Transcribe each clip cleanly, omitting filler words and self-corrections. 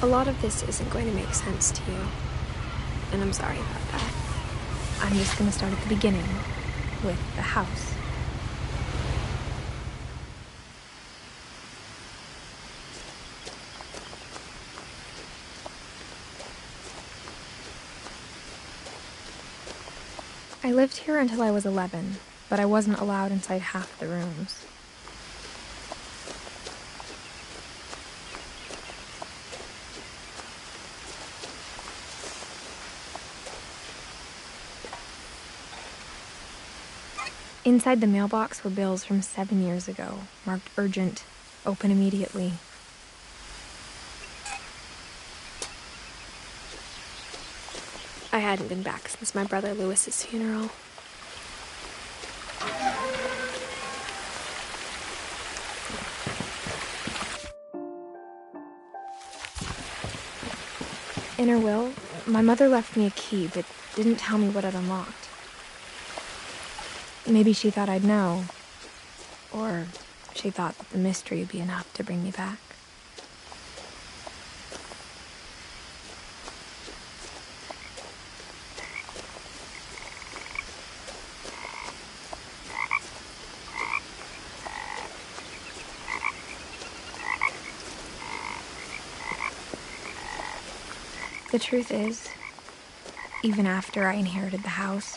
A lot of this isn't going to make sense to you, and I'm sorry about that. I'm just going to start at the beginning, with the house. I lived here until I was 11, but I wasn't allowed inside half the rooms. Inside the mailbox were bills from 7 years ago, marked urgent, open immediately. I hadn't been back since my brother Lewis's funeral. In her will, my mother left me a key, but didn't tell me what it unlocked. Maybe she thought I'd know, or she thought that the mystery would be enough to bring me back. The truth is, even after I inherited the house,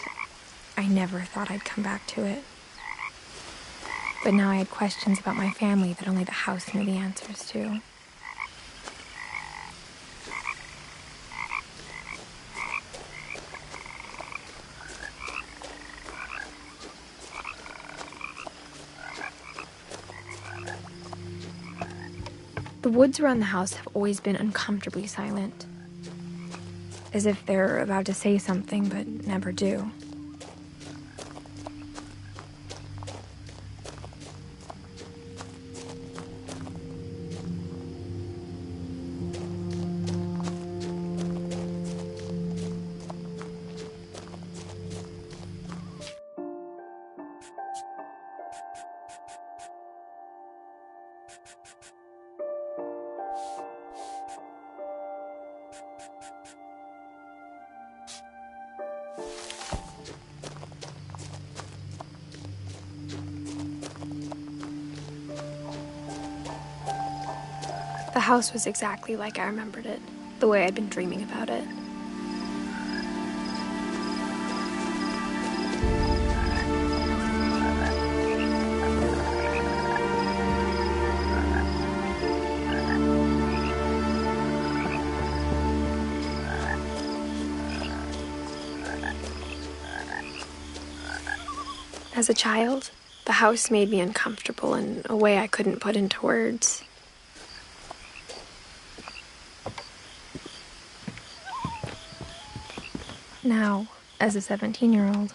I never thought I'd come back to it. But now I had questions about my family that only the house knew the answers to. The woods around the house have always been uncomfortably silent, as if they're about to say something but never do. The house was exactly like I remembered it, the way I'd been dreaming about it. As a child, the house made me uncomfortable in a way I couldn't put into words. Now, as a 17-year-old,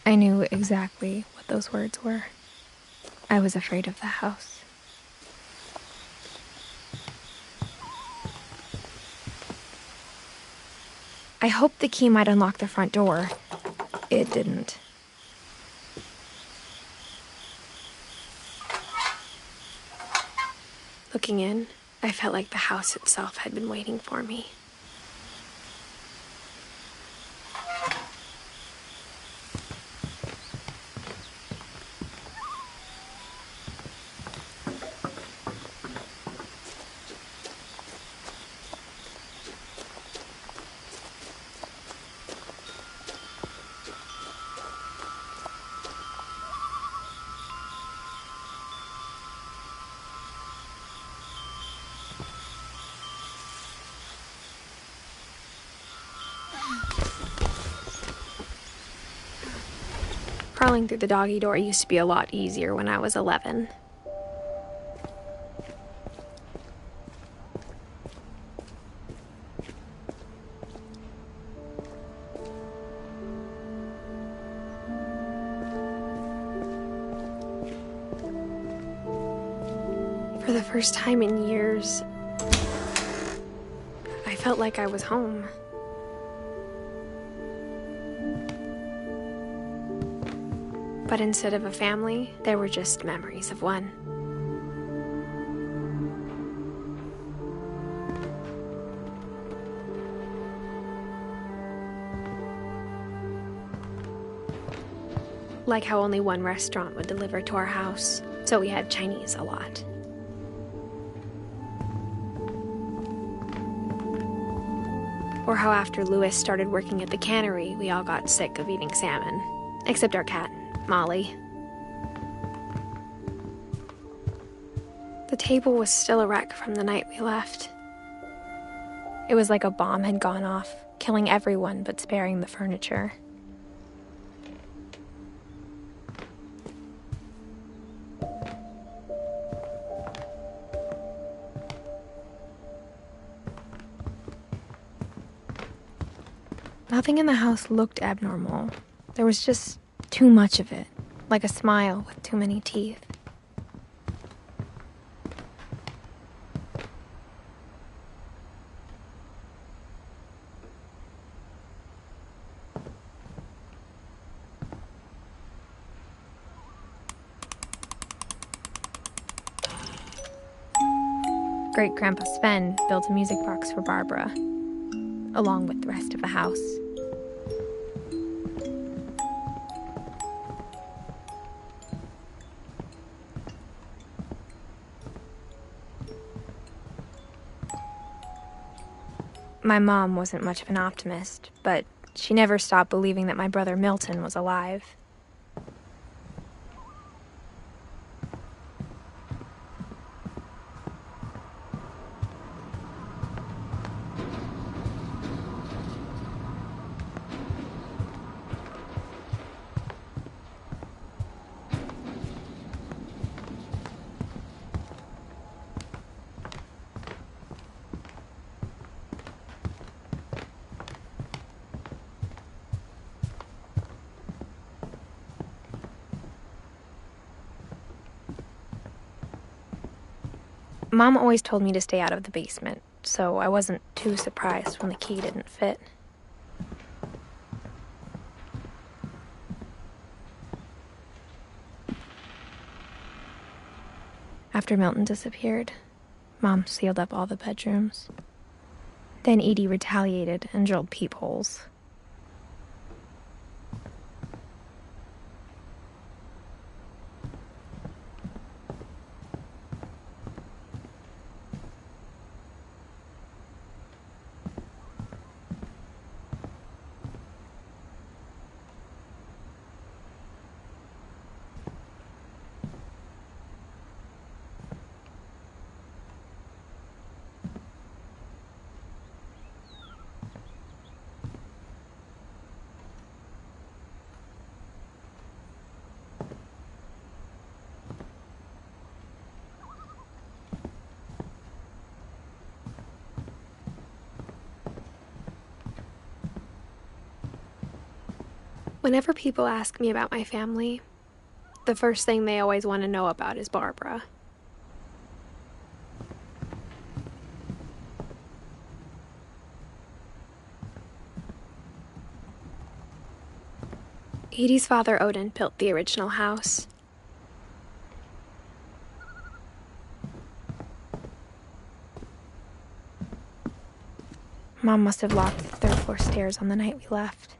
I knew exactly what those words were. I was afraid of the house. I hoped the key might unlock the front door. It didn't. Looking in, I felt like the house itself had been waiting for me. Crawling through the doggy door used to be a lot easier when I was 11. For the first time in years, I felt like I was home. But instead of a family, there were just memories of one. Like how only one restaurant would deliver to our house, so we had Chinese a lot. Or how after Louis started working at the cannery, we all got sick of eating salmon. Except our cat, Molly. The table was still a wreck from the night we left. It was like a bomb had gone off, killing everyone but sparing the furniture. Nothing in the house looked abnormal. There was just too much of it, like a smile with too many teeth. Great-Grandpa Sven built a music box for Barbara, along with the rest of the house. My mom wasn't much of an optimist, but she never stopped believing that my brother Milton was alive. Mom always told me to stay out of the basement, so I wasn't too surprised when the key didn't fit. After Milton disappeared, Mom sealed up all the bedrooms. Then Edie retaliated and drilled peepholes. Whenever people ask me about my family, the first thing they always want to know about is Barbara. Edie's father, Odin, built the original house. Mom must have locked the third floor stairs on the night we left.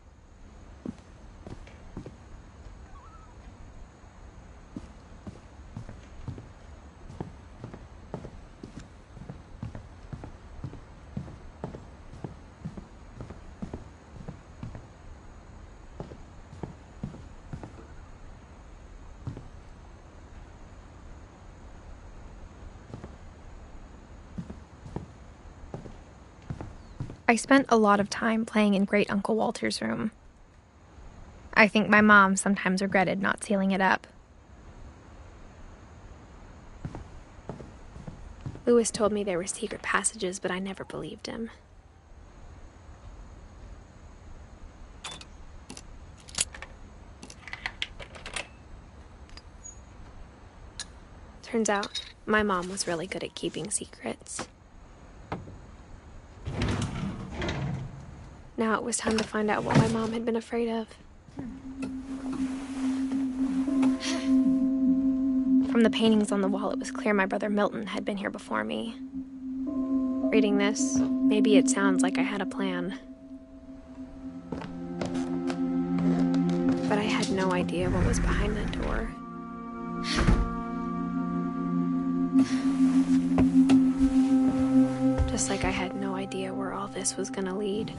I spent a lot of time playing in Great Uncle Walter's room. I think my mom sometimes regretted not sealing it up. Louis told me there were secret passages, but I never believed him. Turns out, my mom was really good at keeping secrets. Now it was time to find out what my mom had been afraid of. From the paintings on the wall, it was clear my brother Milton had been here before me. Reading this, maybe it sounds like I had a plan. But I had no idea what was behind that door. Just like I had no idea where all this was gonna lead.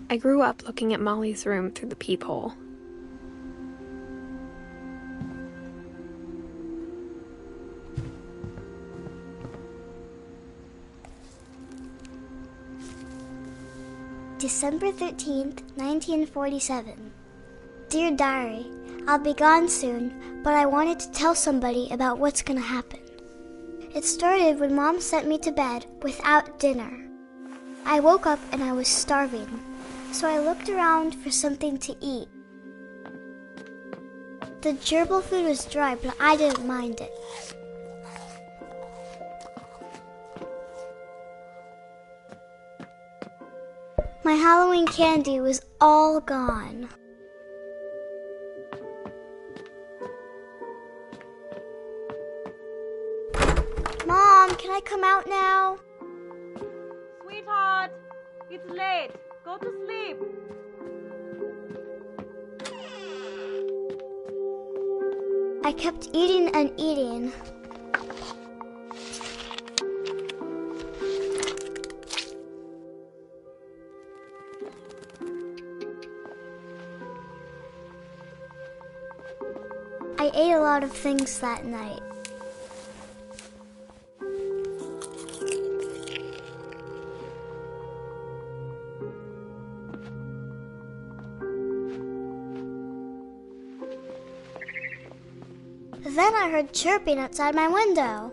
I grew up looking at Molly's room through the peephole. December 13th, 1947. Dear Diary, I'll be gone soon, but I wanted to tell somebody about what's gonna happen. It started when Mom sent me to bed without dinner. I woke up and I was starving, so I looked around for something to eat. The gerbil food was dry, but I didn't mind it. My Halloween candy was all gone. Mom, can I come out now? Sweetheart, it's late. Go to sleep. I kept eating and eating. I ate a lot of things that night. Then I heard chirping outside my window.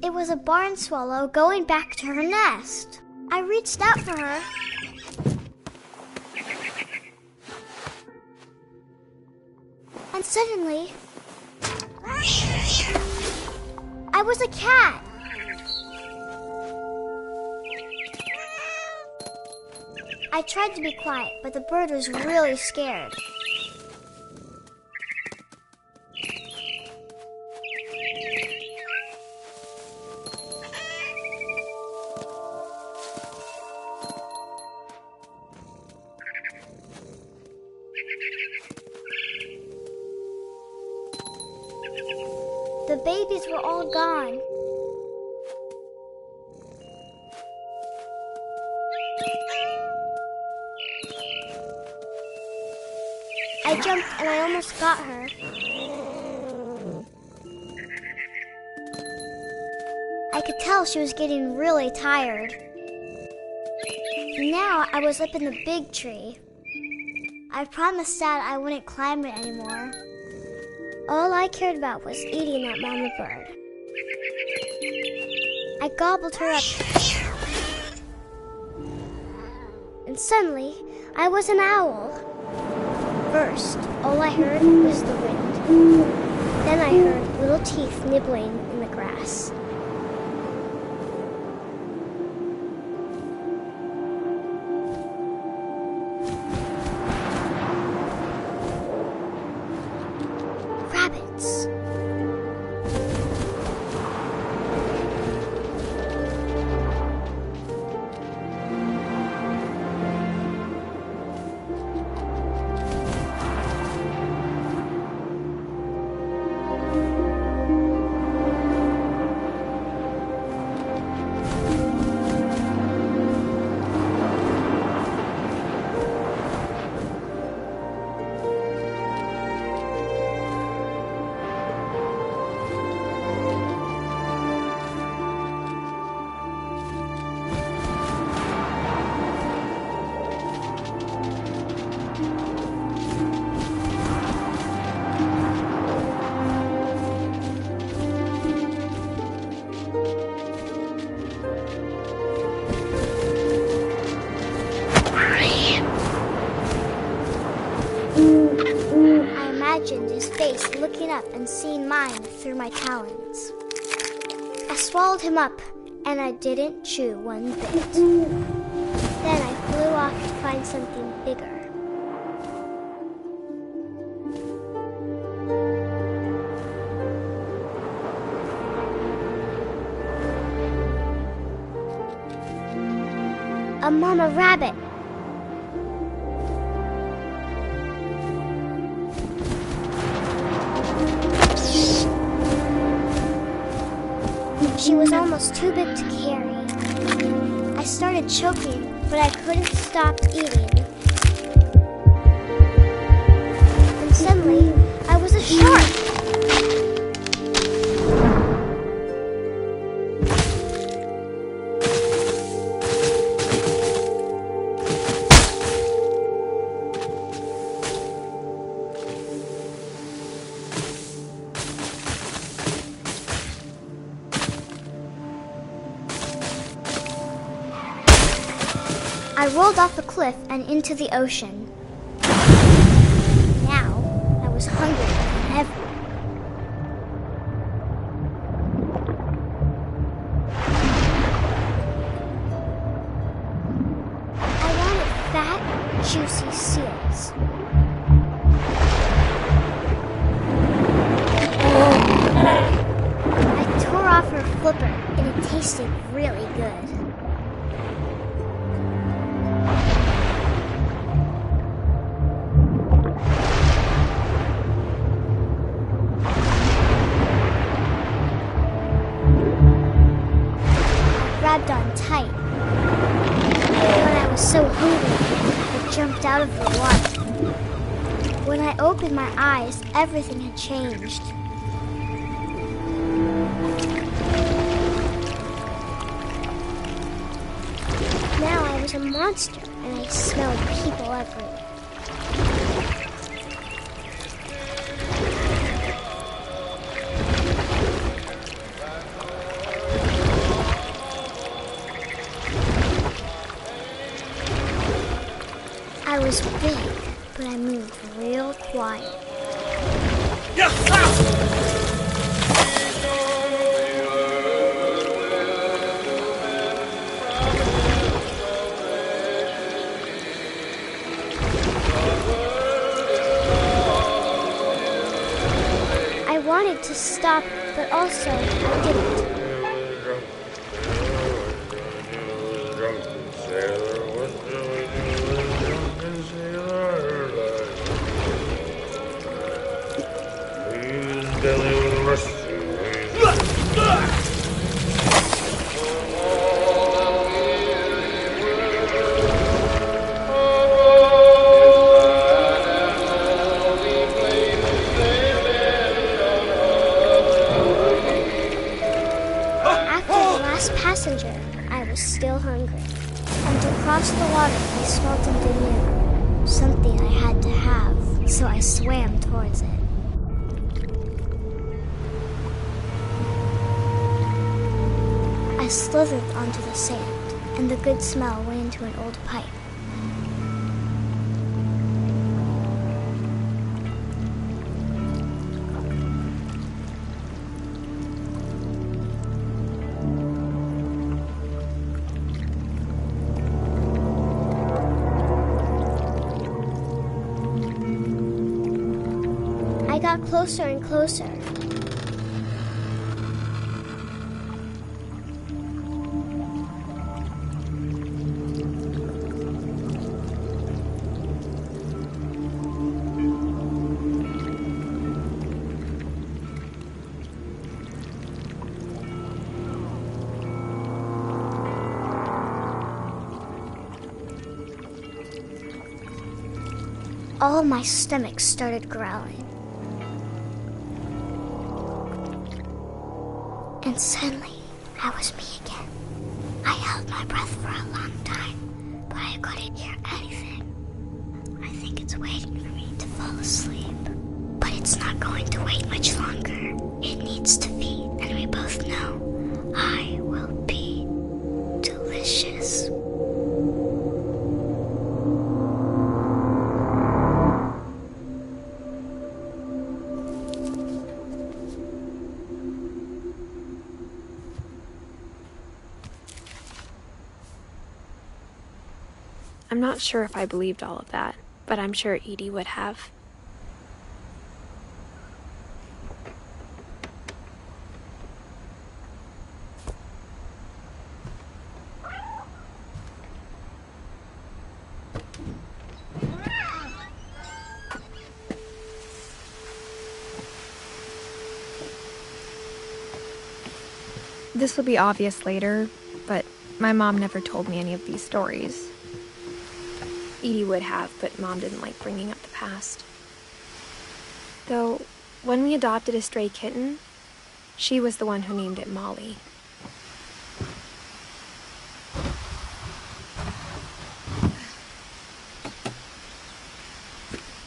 It was a barn swallow going back to her nest. I reached out for her. And suddenly, I was a cat. I tried to be quiet, but the bird was really scared. The babies were all gone. I jumped and I almost got her. I could tell she was getting really tired. Now I was up in the big tree. I promised Dad I wouldn't climb it anymore. All I cared about was eating that mama bird. I gobbled her up. And suddenly, I was an owl. First, all I heard was the wind. Then I heard little teeth nibbling in the grass. Rabbits. I imagined his face looking up and seeing mine through my talons. I swallowed him up, and I didn't chew one bit. Then I flew off to find something bigger. A mama rabbit. almost too big to carry. I started choking, but I couldn't stop eating. And suddenly, I was a shark! I rolled off the cliff and into the ocean. Now, I was hungrier than ever. I wanted fat, juicy seals. I tore off her flipper, and it tasted really good. Grabbed on tight. But I was so hungry, I jumped out of the water. When I opened my eyes, everything had changed. Now I was a monster, and I smelled people everywhere. I was big, but I moved real quiet. I wanted to stop, but also I didn't. Passenger, I was still hungry. And to cross the water, I smelled something new. Something I had to have, so I swam towards it. I slithered onto the sand, and the good smell went into an old pipe. I got closer and closer. All my stomach started growling. And suddenly, I was me again. I held my breath for a long time, but I couldn't hear anything. I think it's waiting for me to fall asleep. But it's not going to wait much longer. It needs to feed, and we both know I will be delicious. I'm not sure if I believed all of that, but I'm sure Edie would have. This will be obvious later, but my mom never told me any of these stories. Edie would have, but Mom didn't like bringing up the past. Though, when we adopted a stray kitten, she was the one who named it Molly.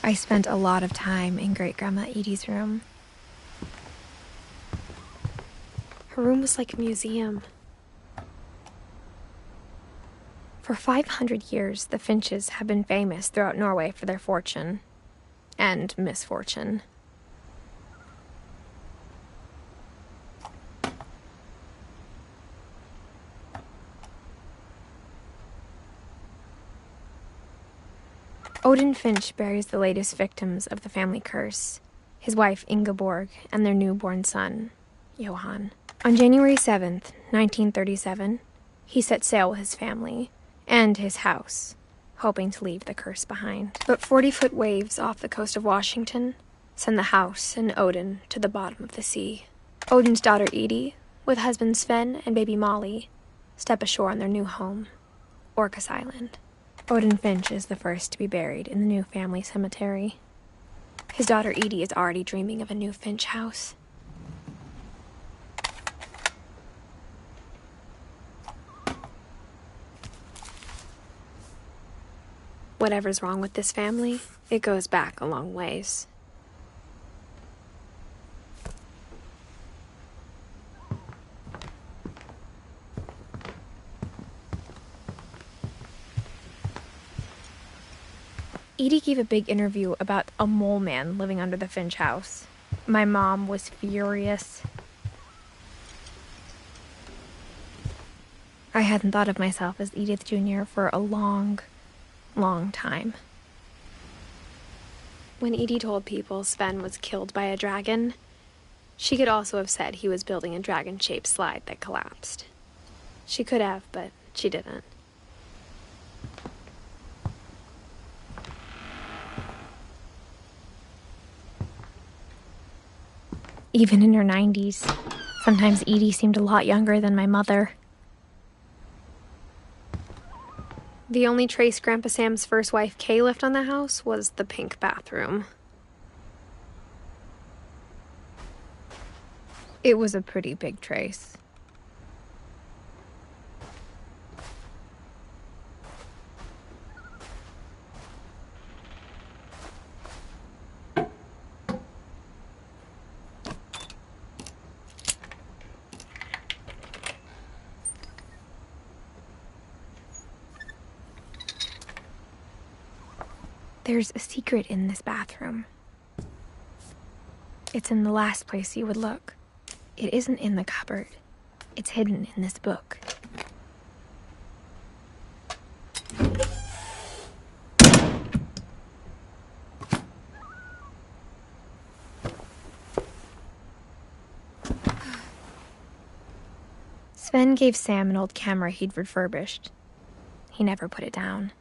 I spent a lot of time in Great-Grandma Edie's room. Her room was like a museum. For 500 years, the Finches have been famous throughout Norway for their fortune and misfortune. Odin Finch buries the latest victims of the family curse, his wife Ingeborg and their newborn son, Johan. On January 7th, 1937, he set sail with his family and his house, hoping to leave the curse behind. But 40-foot waves off the coast of Washington send the house and Odin to the bottom of the sea. Odin's daughter Edie, with husband Sven and baby Molly, step ashore on their new home, Orcas Island. Odin Finch is the first to be buried in the new family cemetery. His daughter Edie is already dreaming of a new Finch house. Whatever's wrong with this family, it goes back a long ways. Edie gave a big interview about a mole man living under the Finch house. My mom was furious. I hadn't thought of myself as Edith Jr. for a long time. When Edie told people Sven was killed by a dragon, she could also have said he was building a dragon-shaped slide that collapsed. She could have, but she didn't. Even in her 90s, sometimes Edie seemed a lot younger than my mother. The only trace Grandpa Sam's first wife, Kay, left on the house was the pink bathroom. It was a pretty big trace. There's a secret in this bathroom. It's in the last place you would look. It isn't in the cupboard. It's hidden in this book. Sven gave Sam an old camera he'd refurbished. He never put it down.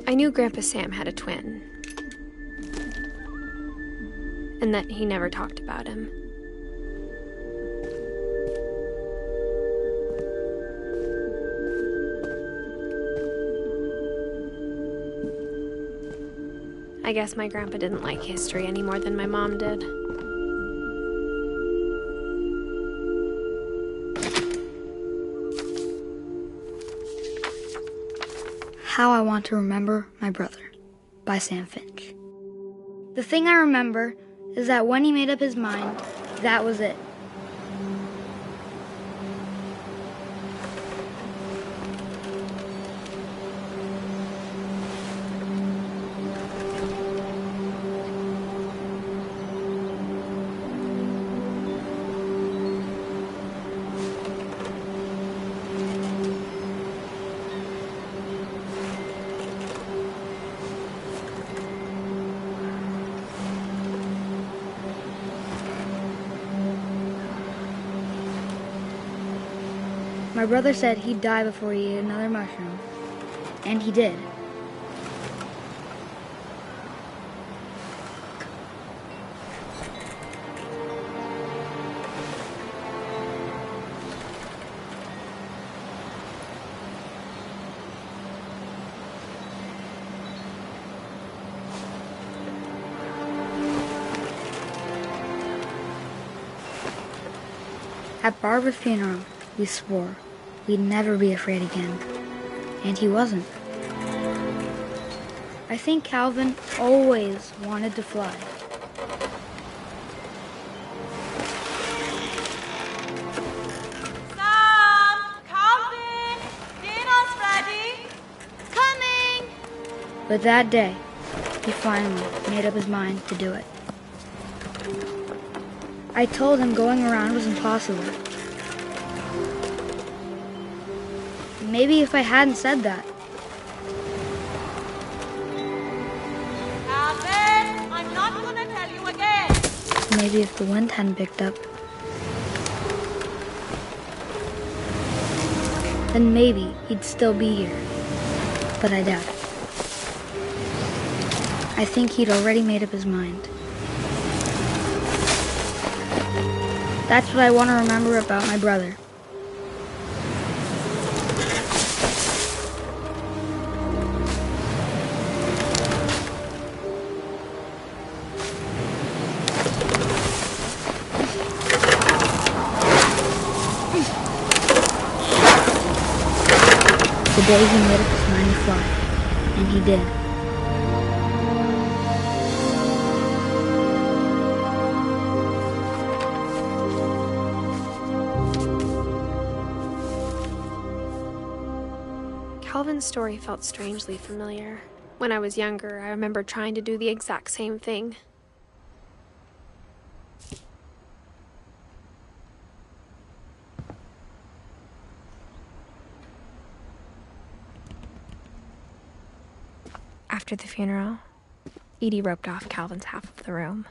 I knew Grandpa Sam had a twin, and that he never talked about him. I guess my grandpa didn't like history any more than my mom did. How I Want to Remember My Brother by Sam Finch. The thing I remember is that when he made up his mind, that was it. My brother said he'd die before he ate another mushroom. And he did. At Barbara's funeral, we swore we'd never be afraid again. And he wasn't. I think Calvin always wanted to fly. Sam! Calvin! Dinner's ready! Coming! But that day, he finally made up his mind to do it. I told him going around was impossible. Maybe if I hadn't said that. Calvin! I'm not gonna tell you again! Maybe if the wind hadn't picked up. Then maybe he'd still be here. But I doubt it. I think he'd already made up his mind. That's what I want to remember about my brother. The day he made up his mind to fly. And he did. Calvin's story felt strangely familiar. When I was younger, I remember trying to do the exact same thing. After the funeral, Edie roped off Calvin's half of the room.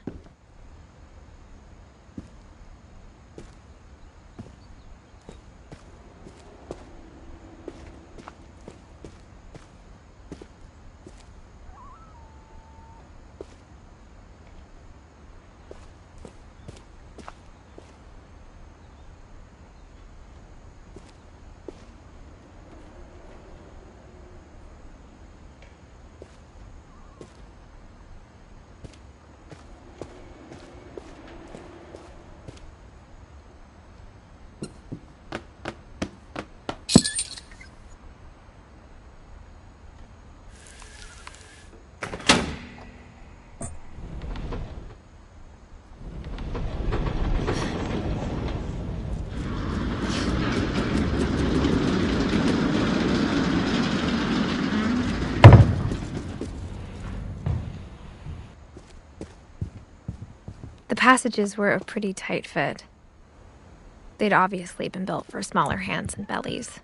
The passages were a pretty tight fit. They'd obviously been built for smaller hands and bellies.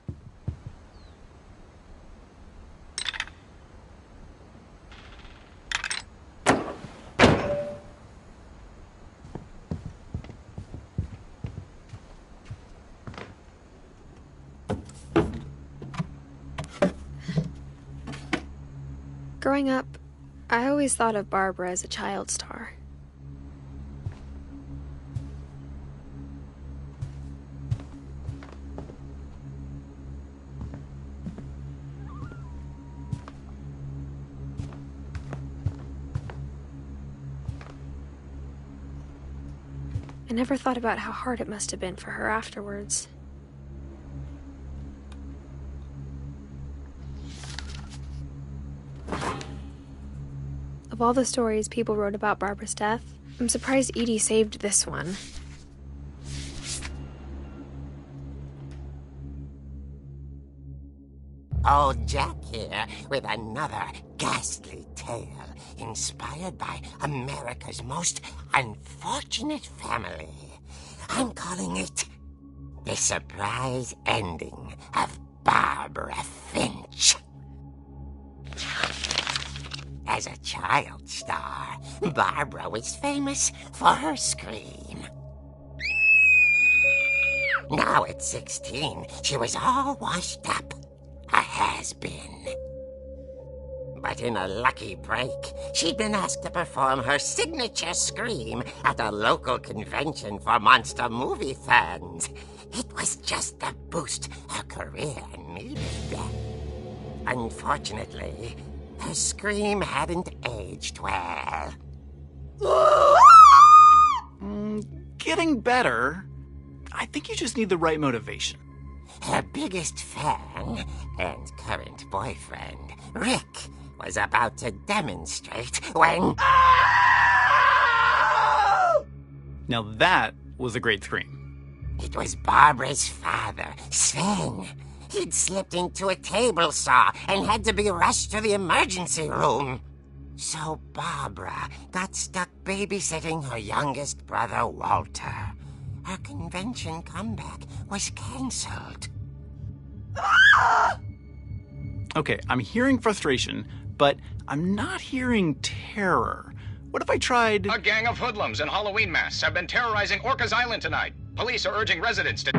Growing up, I always thought of Barbara as a child star. I never thought about how hard it must have been for her afterwards. Of all the stories people wrote about Barbara's death, I'm surprised Edie saved this one. Old Jack here with another ghastly tale inspired by America's most unfortunate family. I'm calling it The Surprise Ending of Barbara Finch. As a child star, Barbara was famous for her scream. Now at 16, she was all washed up. A has-been. But in a lucky break, she'd been asked to perform her signature scream at a local convention for monster movie fans. It was just the boost her career needed. Unfortunately, her scream hadn't aged well. Getting better. I think you just need the right motivation. Her biggest fan and current boyfriend, Rick, was about to demonstrate when... Now that was a great scream. It was Barbara's father, Sven. He'd slipped into a table saw and had to be rushed to the emergency room. So Barbara got stuck babysitting her youngest brother, Walter. Her convention comeback was cancelled. Okay, I'm hearing frustration, but I'm not hearing terror. What if I tried... A gang of hoodlums in Halloween masks have been terrorizing Orcas Island tonight. Police are urging residents to...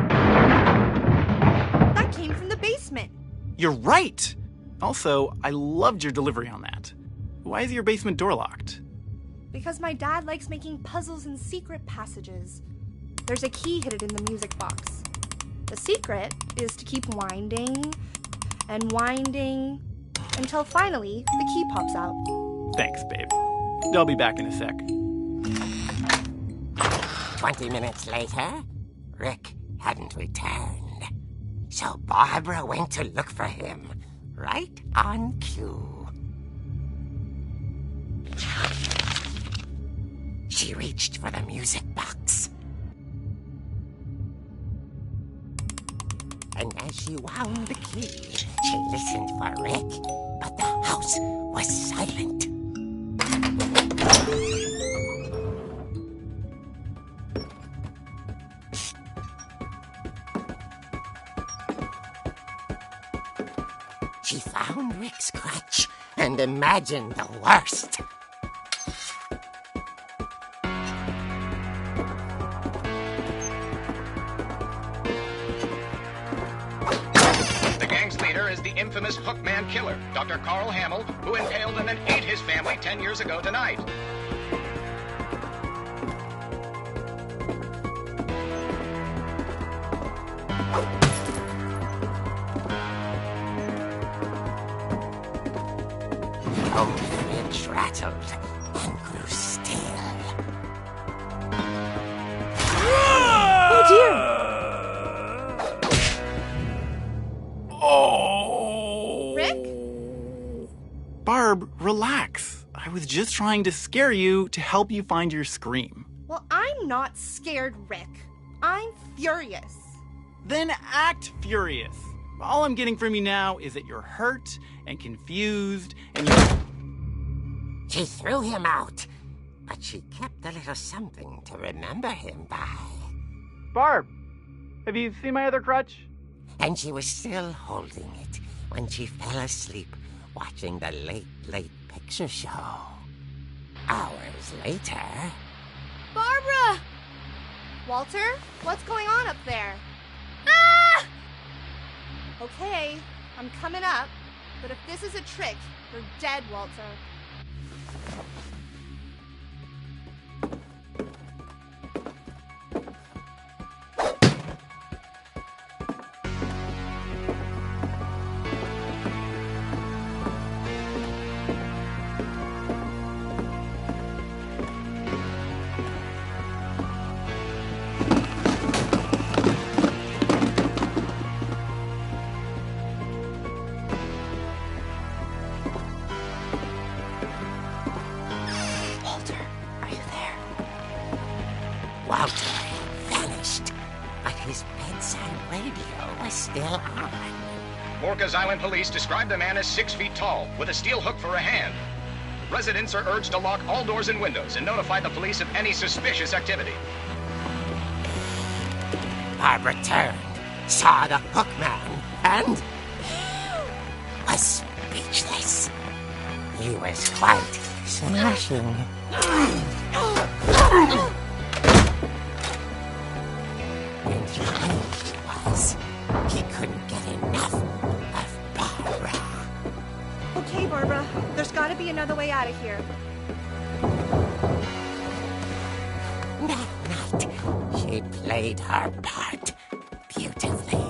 That came from the basement. You're right! Also, I loved your delivery on that. Why is your basement door locked? Because my dad likes making puzzles and secret passages. There's a key hidden in the music box. The secret is to keep winding and winding until finally the key pops out. Thanks, babe. I'll be back in a sec. 20 minutes later, Rick hadn't returned. So Barbara went to look for him, right on cue. She reached for the music box. And as she wound the key, she listened for Rick, but the house was silent. She found Rick's crutch and imagined the worst. The gang's leader is the infamous Hookman killer, Dr. Carl Hamill, who impaled and then ate his family 10 years ago tonight. Flinch rattled and grew still. Oh, dear! Oh! Rick? Barb, relax. I was just trying to scare you to help you find your scream. Well, I'm not scared, Rick. I'm furious. Then act furious. All I'm getting from you now is that you're hurt and confused and you're... She threw him out, but she kept a little something to remember him by. Barb, have you seen my other crutch? And she was still holding it when she fell asleep watching the late picture show. Hours later... Barbara! Walter, what's going on up there? Ah! Okay, I'm coming up, but if this is a trick, you're dead, Walter. Walter vanished, but his bedside radio was still on. Orcas Island police describe the man as 6 feet tall, with a steel hook for a hand. Residents are urged to lock all doors and windows and notify the police of any suspicious activity. Barbara turned, saw the hook man, and was speechless. He was quite smashing. And she moved you know the way out of here. That night, she played her part beautifully.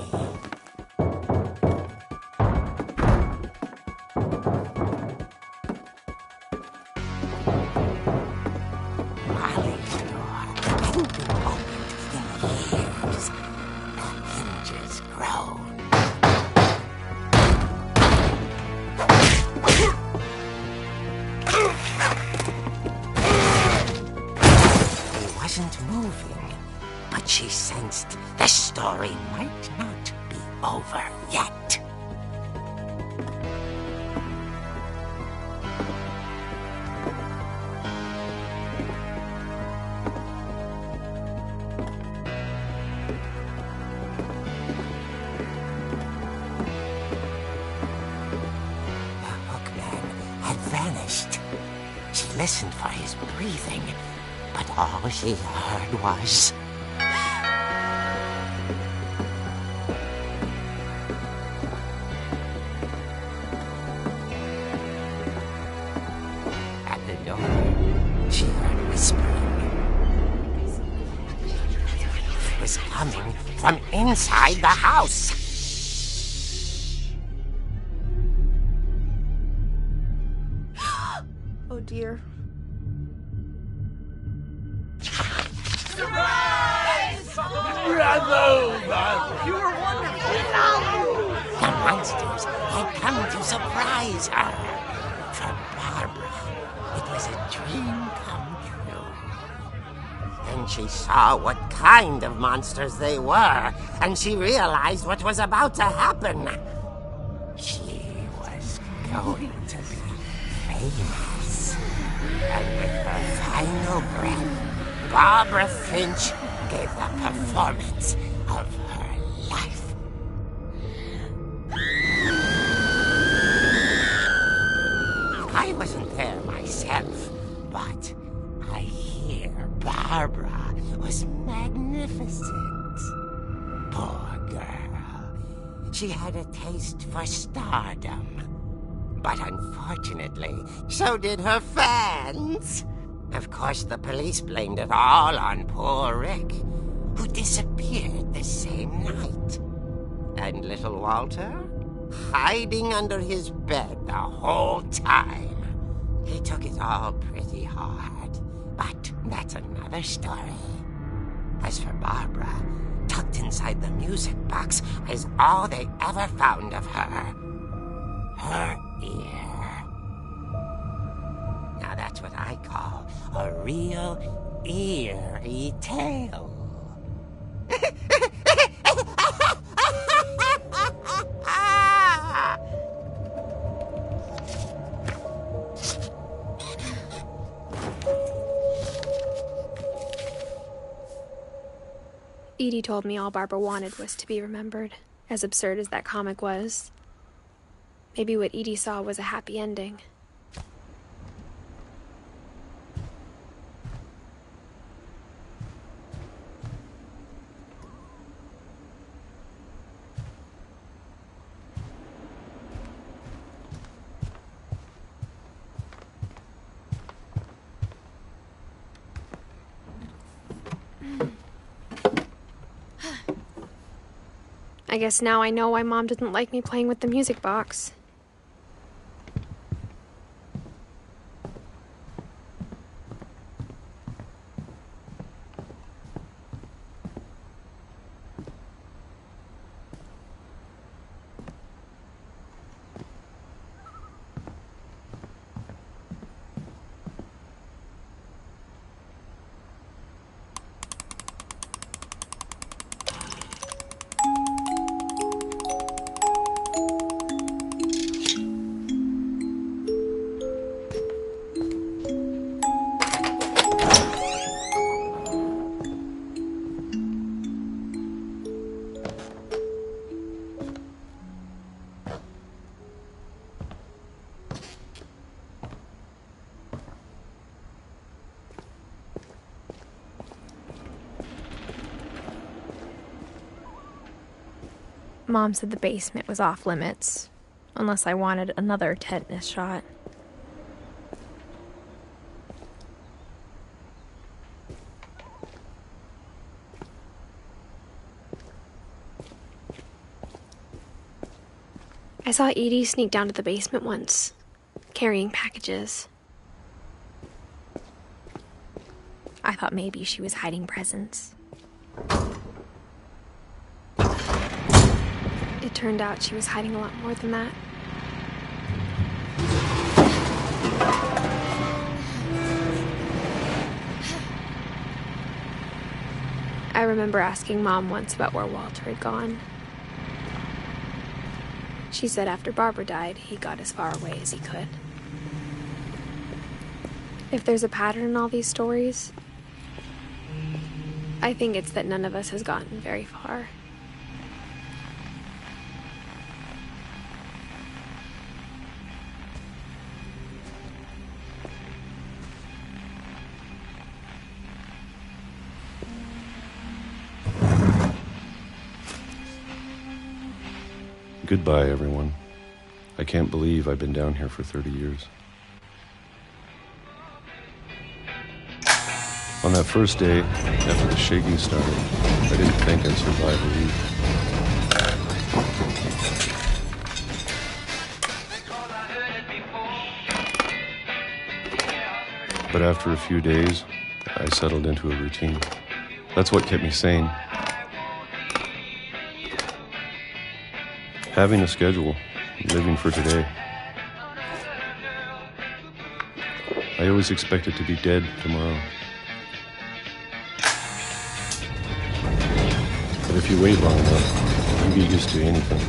Molly's door hadn't been opened in years. The hinges groaned. He wasn't moving, but she sensed the story might not be over yet. Vanished. She listened for his breathing, but all she heard was... At the door, she heard whispering. It was coming from inside the house. Oh dear. Surprise! Bravo, Bob! You were wonderful! The monsters had come to surprise her. For Barbara, it was a dream come true. Then she saw what kind of monsters they were, and she realized what was about to happen. She was going to be famous. And with her final breath, Barbara Finch gave the performance of her life. I wasn't there myself, but I hear Barbara was magnificent. Poor girl. She had a taste for stardom. But unfortunately, so did her fans. Of course, the police blamed it all on poor Rick, who disappeared the same night. And little Walter, hiding under his bed the whole time. He took it all pretty hard, but that's another story. As for Barbara, tucked inside the music box is all they ever found of her. Her ear. Now that's what I call a real eerie tale. Edie told me all Barbara wanted was to be remembered, as absurd as that comic was. Maybe what Edie saw was a happy ending. I guess now I know why Mom didn't like me playing with the music box. Mom said the basement was off limits, unless I wanted another tetanus shot. I saw Edie sneak down to the basement once, carrying packages. I thought maybe she was hiding presents. It turned out she was hiding a lot more than that. I remember asking Mom once about where Walter had gone. She said after Barbara died, he got as far away as he could. If there's a pattern in all these stories, I think it's that none of us has gotten very far. Goodbye, everyone. I can't believe I've been down here for 30 years. On that first day, after the shaking started, I didn't think I'd survive a week. But after a few days, I settled into a routine. That's what kept me sane. Having a schedule, living for today. I always expected to be dead tomorrow. But if you wait long enough, you get used to anything.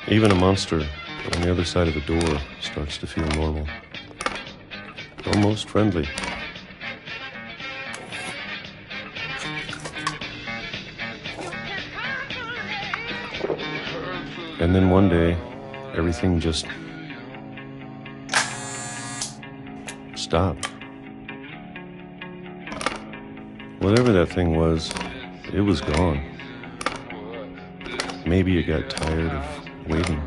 Even a monster on the other side of the door starts to feel normal. Almost friendly. And then one day, everything just stopped. Whatever that thing was, it was gone. Maybe it got tired of waiting.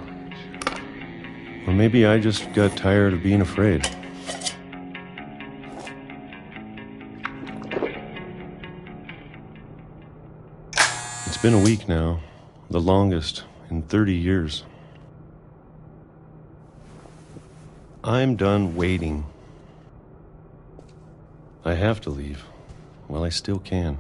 Or maybe I just got tired of being afraid. It's been a week now, the longest in 30 years. I'm done waiting. I have to leave while I still can.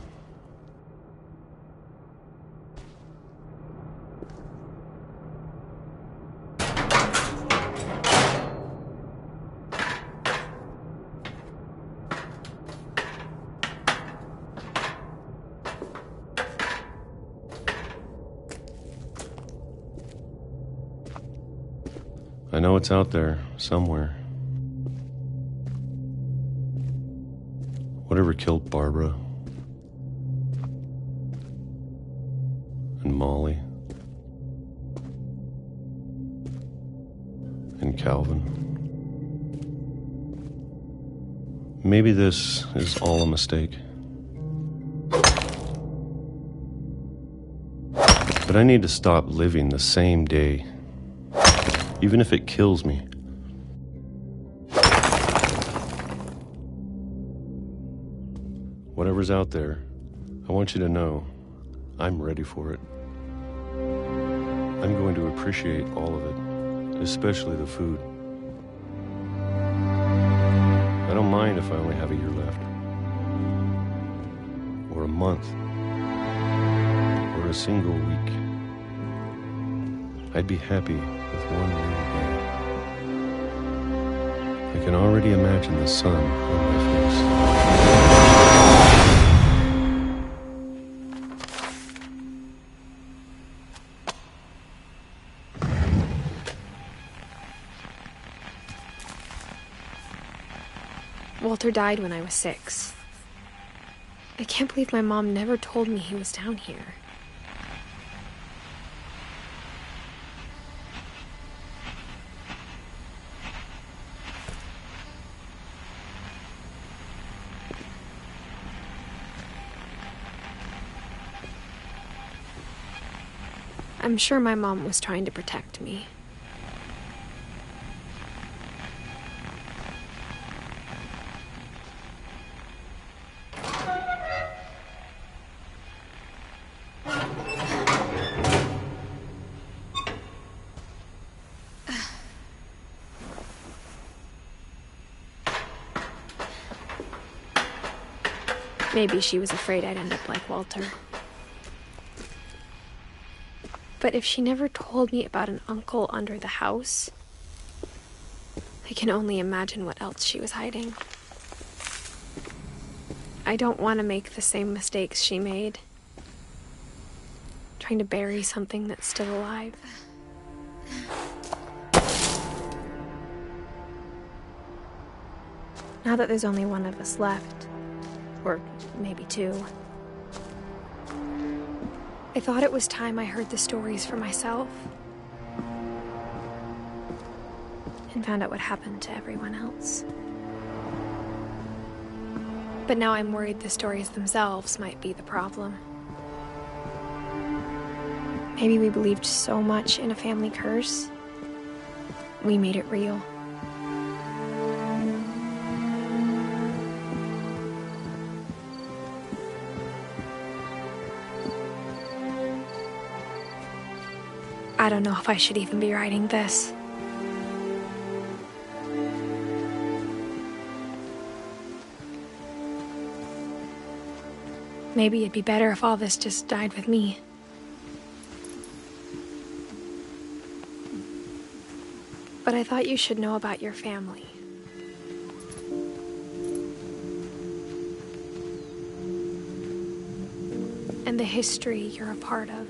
I know it's out there, somewhere. Whatever killed Barbara and Molly and Calvin. Maybe this is all a mistake. But I need to stop living the same day. Even if it kills me. Whatever's out there, I want you to know I'm ready for it. I'm going to appreciate all of it, especially the food. I don't mind if I only have a year left, or a month, or a single week. I'd be happy with one real day. I can already imagine the sun on my face. Walter died when I was 6. I can't believe my mom never told me he was down here. I'm sure my mom was trying to protect me. Maybe she was afraid I'd end up like Walter. But if she never told me about an uncle under the house, I can only imagine what else she was hiding. I don't want to make the same mistakes she made, trying to bury something that's still alive. Now that there's only one of us left, or maybe two, I thought it was time I heard the stories for myself and found out what happened to everyone else. But now I'm worried the stories themselves might be the problem. Maybe we believed so much in a family curse, we made it real. I don't know if I should even be writing this. Maybe it'd be better if all this just died with me. But I thought you should know about your family. And the history you're a part of.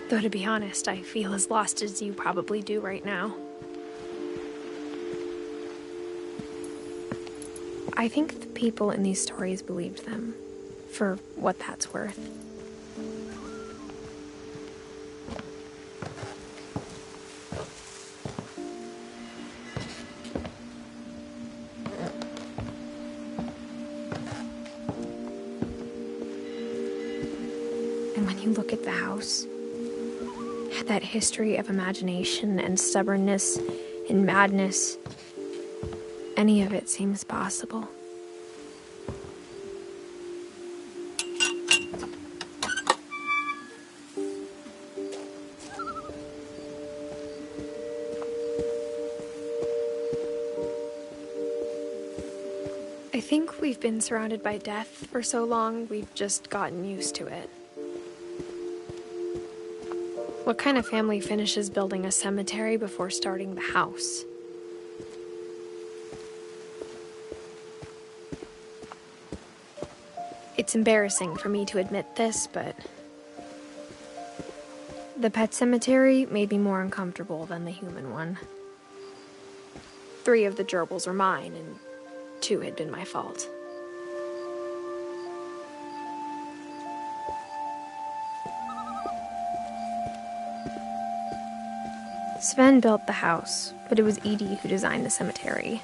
Though to be honest, I feel as lost as you probably do right now. I think the people in these stories believed them, for what that's worth. And when you look at the house, that history of imagination and stubbornness and madness, any of it seems possible. I think we've been surrounded by death for so long, we've just gotten used to it. What kind of family finishes building a cemetery before starting the house? It's embarrassing for me to admit this, but the pet cemetery made me more uncomfortable than the human one. 3 of the gerbils were mine, and 2 had been my fault. Sven built the house, but it was Edie who designed the cemetery.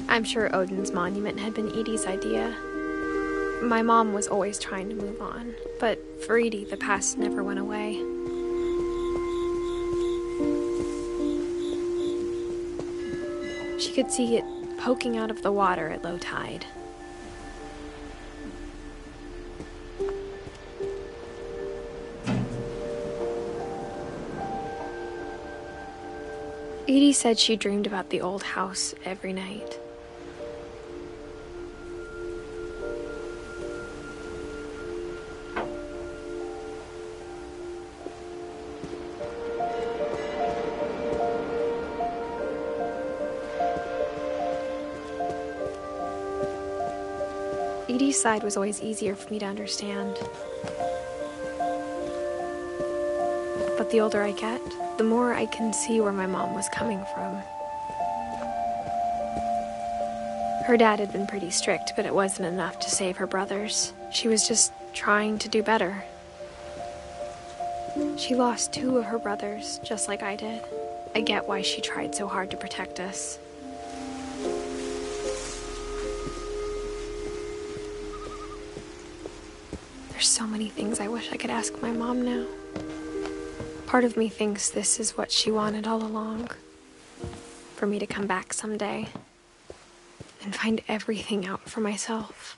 I'm sure Odin's monument had been Edie's idea. My mom was always trying to move on, but for Edie, the past never went away. She could see it poking out of the water at low tide. Edie said she dreamed about the old house every night. Edie's side was always easier for me to understand. But the older I get, the more I can see where my mom was coming from. Her dad had been pretty strict, but it wasn't enough to save her brothers. She was just trying to do better. She lost 2 of her brothers, just like I did. I get why she tried so hard to protect us. There's so many things I wish I could ask my mom now. Part of me thinks this is what she wanted all along. For me to come back someday and find everything out for myself.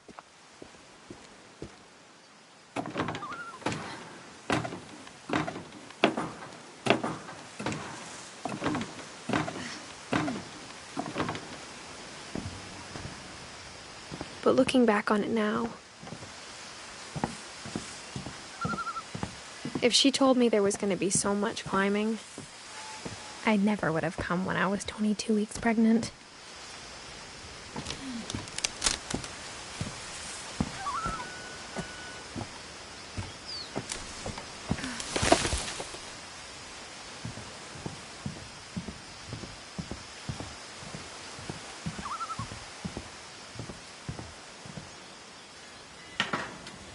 But looking back on it now, if she told me there was going to be so much climbing, I never would have come when I was 22 weeks pregnant.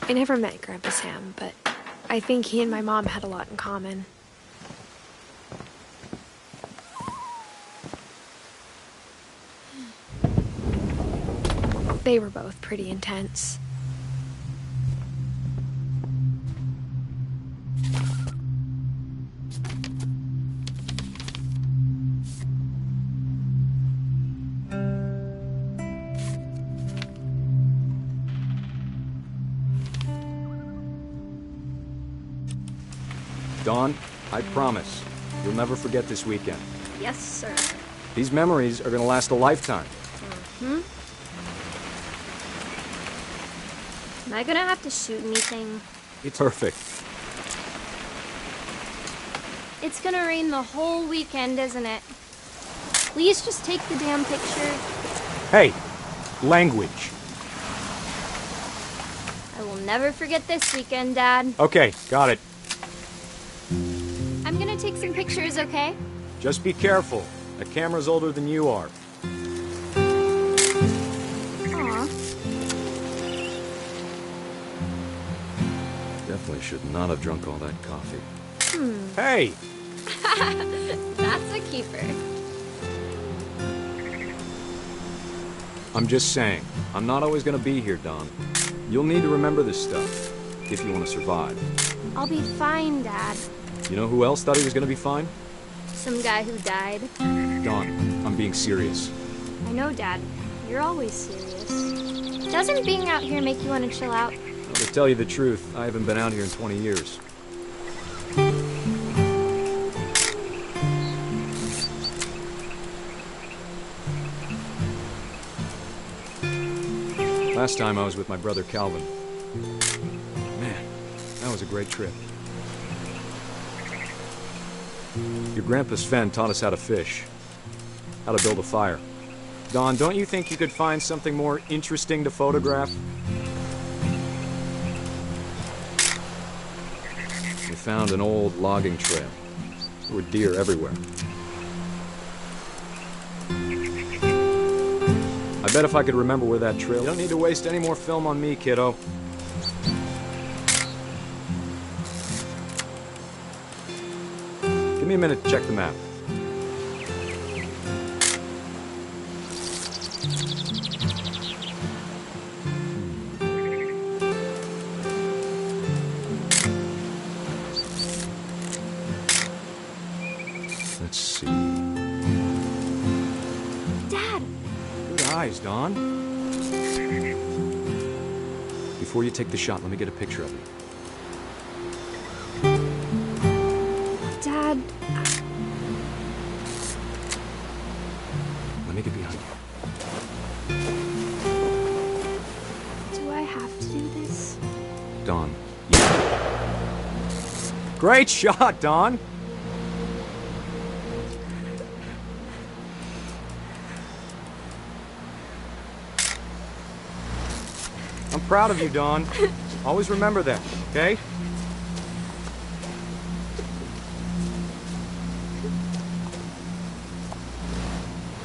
I never met Grandpa Sam, but I think he and my mom had a lot in common. They were both pretty intense. Dawn, I promise, you'll never forget this weekend. Yes, sir. These memories are gonna last a lifetime. Mm-hmm. Am I gonna have to shoot anything? It's perfect. It's gonna rain the whole weekend, isn't it? Please just take the damn picture. Hey, language. I will never forget this weekend, Dad. Okay, got it. I'm gonna take some pictures, okay? Just be careful. The camera's older than you are. Aw. Definitely should not have drunk all that coffee. Hey! That's a keeper. I'm just saying, I'm not always gonna be here, Dawn. You'll need to remember this stuff, if you want to survive. I'll be fine, Dad. You know who else thought he was gonna be fine? Some guy who died. Dawn, I'm being serious. I know, Dad. You're always serious. Doesn't being out here make you want to chill out? Well, to tell you the truth, I haven't been out here in 20 years. Last time I was with my brother Calvin. Man, that was a great trip. Your grandpa Sven taught us how to fish, how to build a fire. Dawn, don't you think you could find something more interesting to photograph? We found an old logging trail. There were deer everywhere. I bet if I could remember where that trail... You don't need to waste any more film on me, kiddo. Give me a minute to check the map. Let's see. Dad! Good eyes, Dawn. Before you take the shot, let me get a picture of you. Dad... Let me get behind you. Do I have to do this? Dawn. Yeah. Great shot, Dawn! I'm proud of you, Dawn. Always remember that, okay?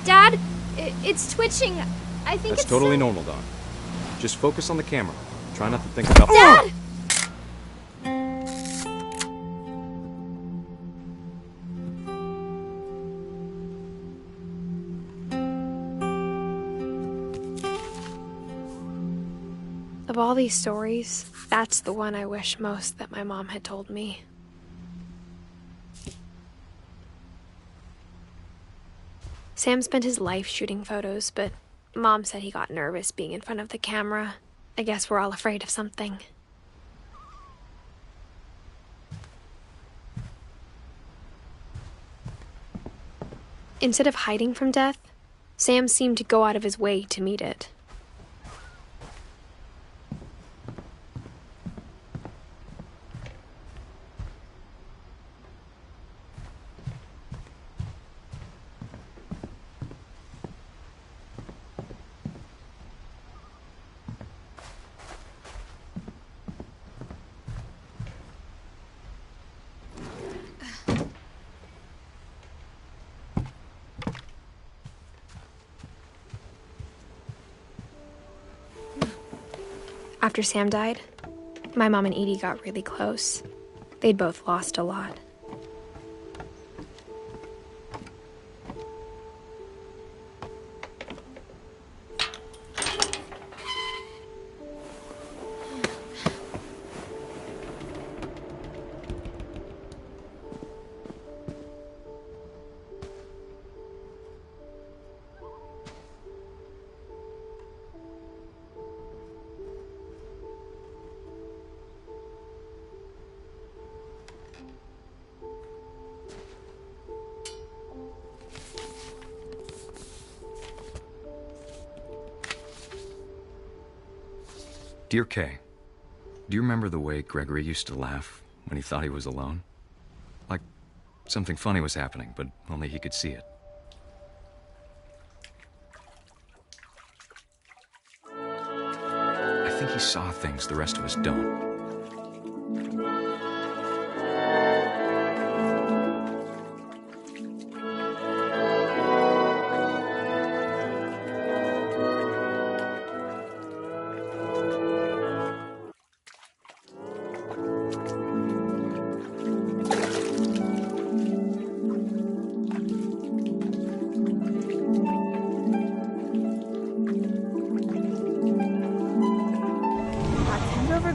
Dad, it's twitching. I think That's it's totally normal, Dawn. Just focus on the camera. Try not to think about... Dad! Of all these stories, that's the one I wish most that my mom had told me. Sam spent his life shooting photos, but Mom said he got nervous being in front of the camera. I guess we're all afraid of something. Instead of hiding from death, Sam seemed to go out of his way to meet it. After Sam died, my mom and Edie got really close. They'd both lost a lot. Dear Kay, do you remember the way Gregory used to laugh when he thought he was alone? Like something funny was happening, but only he could see it. I think he saw things the rest of us don't.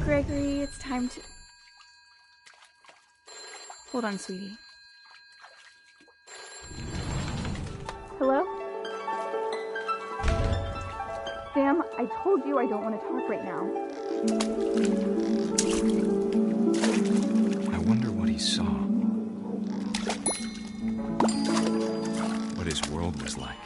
Gregory, it's time to... Hold on, sweetie. Hello? Sam, I told you I don't want to talk right now. I wonder what he saw. What his world was like.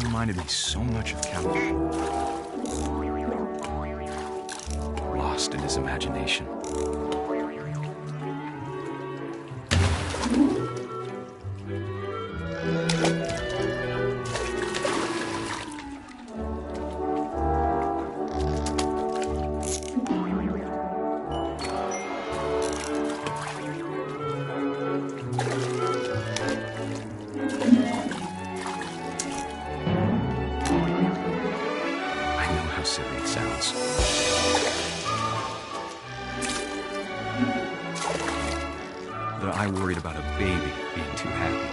Reminded me so much of Kalish. Lost in his imagination. Silly it sounds. But I worried about a baby being too happy.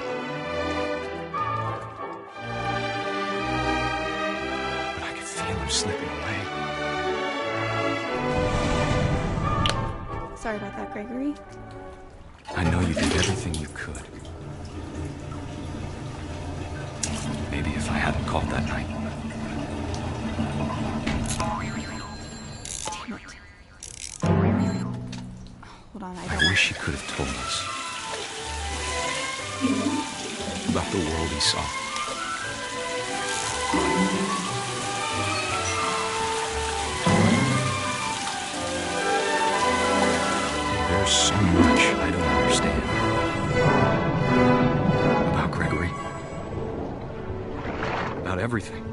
But I could feel him slipping away. Sorry about that, Gregory. I know you did everything you could. Maybe if I hadn't called that night. Hold on, I wish he could have told us about the world he saw. There's so much I don't understand about Gregory, about everything.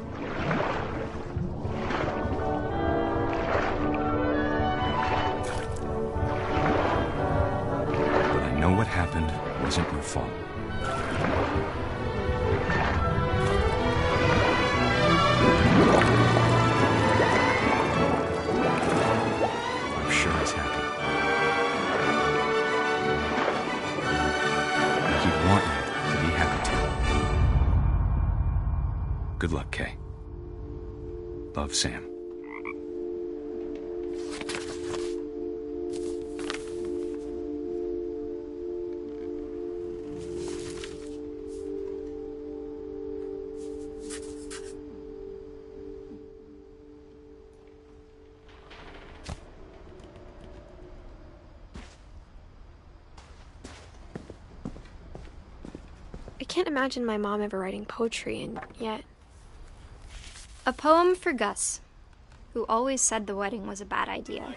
What happened wasn't your fault. I'm sure he's happy. He'd want you to be happy too. Good luck, Kay. Love, Sam. I can't imagine my mom ever writing poetry, and yet... A poem for Gus, who always said the wedding was a bad idea.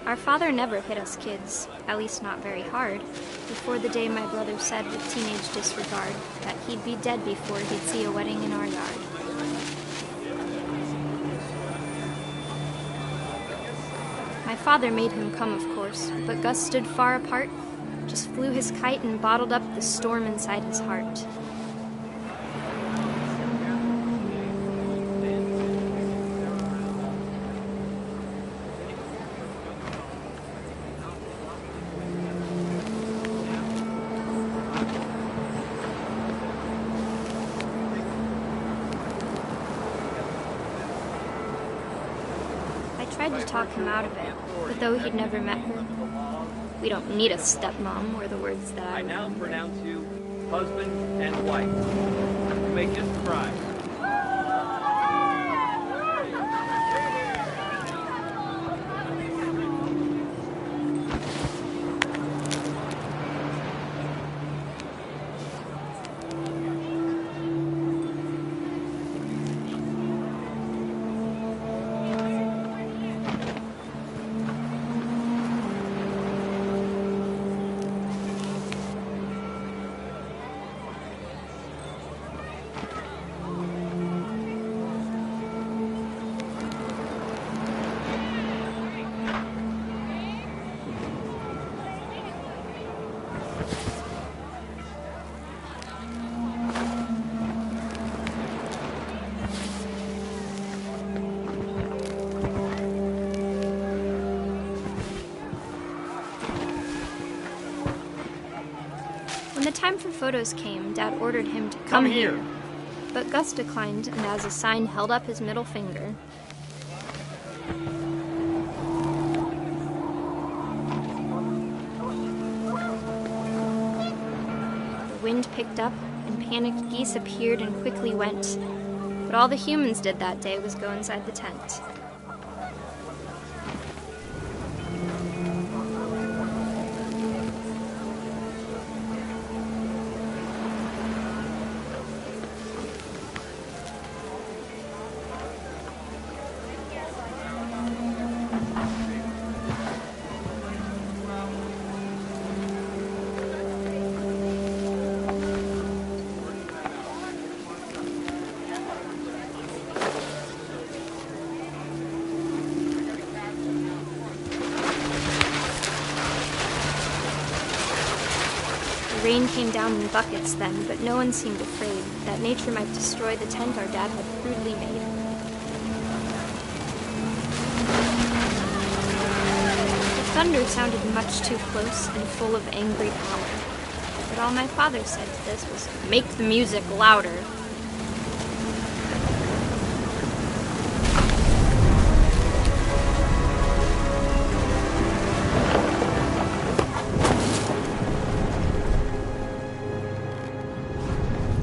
Our father never hit us kids, at least not very hard, before the day my brother said with teenage disregard that he'd be dead before he'd see a wedding in our yard. My father made him come, of course, but Gus stood far apart, just flew his kite and bottled up the storm inside his heart. I tried to talk him out of it, but though he'd never met her, "We don't need a stepmom," were the words that I now pronounce you husband and wife. You may kiss the bride. When the time for photos came, Dad ordered him to come here. But Gus declined, and as a sign held up his middle finger. The wind picked up, and panicked geese appeared and quickly went. But all the humans did that day was go inside the tent. The rain came down in buckets then, but no one seemed afraid that nature might destroy the tent our dad had crudely made. The thunder sounded much too close and full of angry power, but all my father said to this was, "Make the music louder."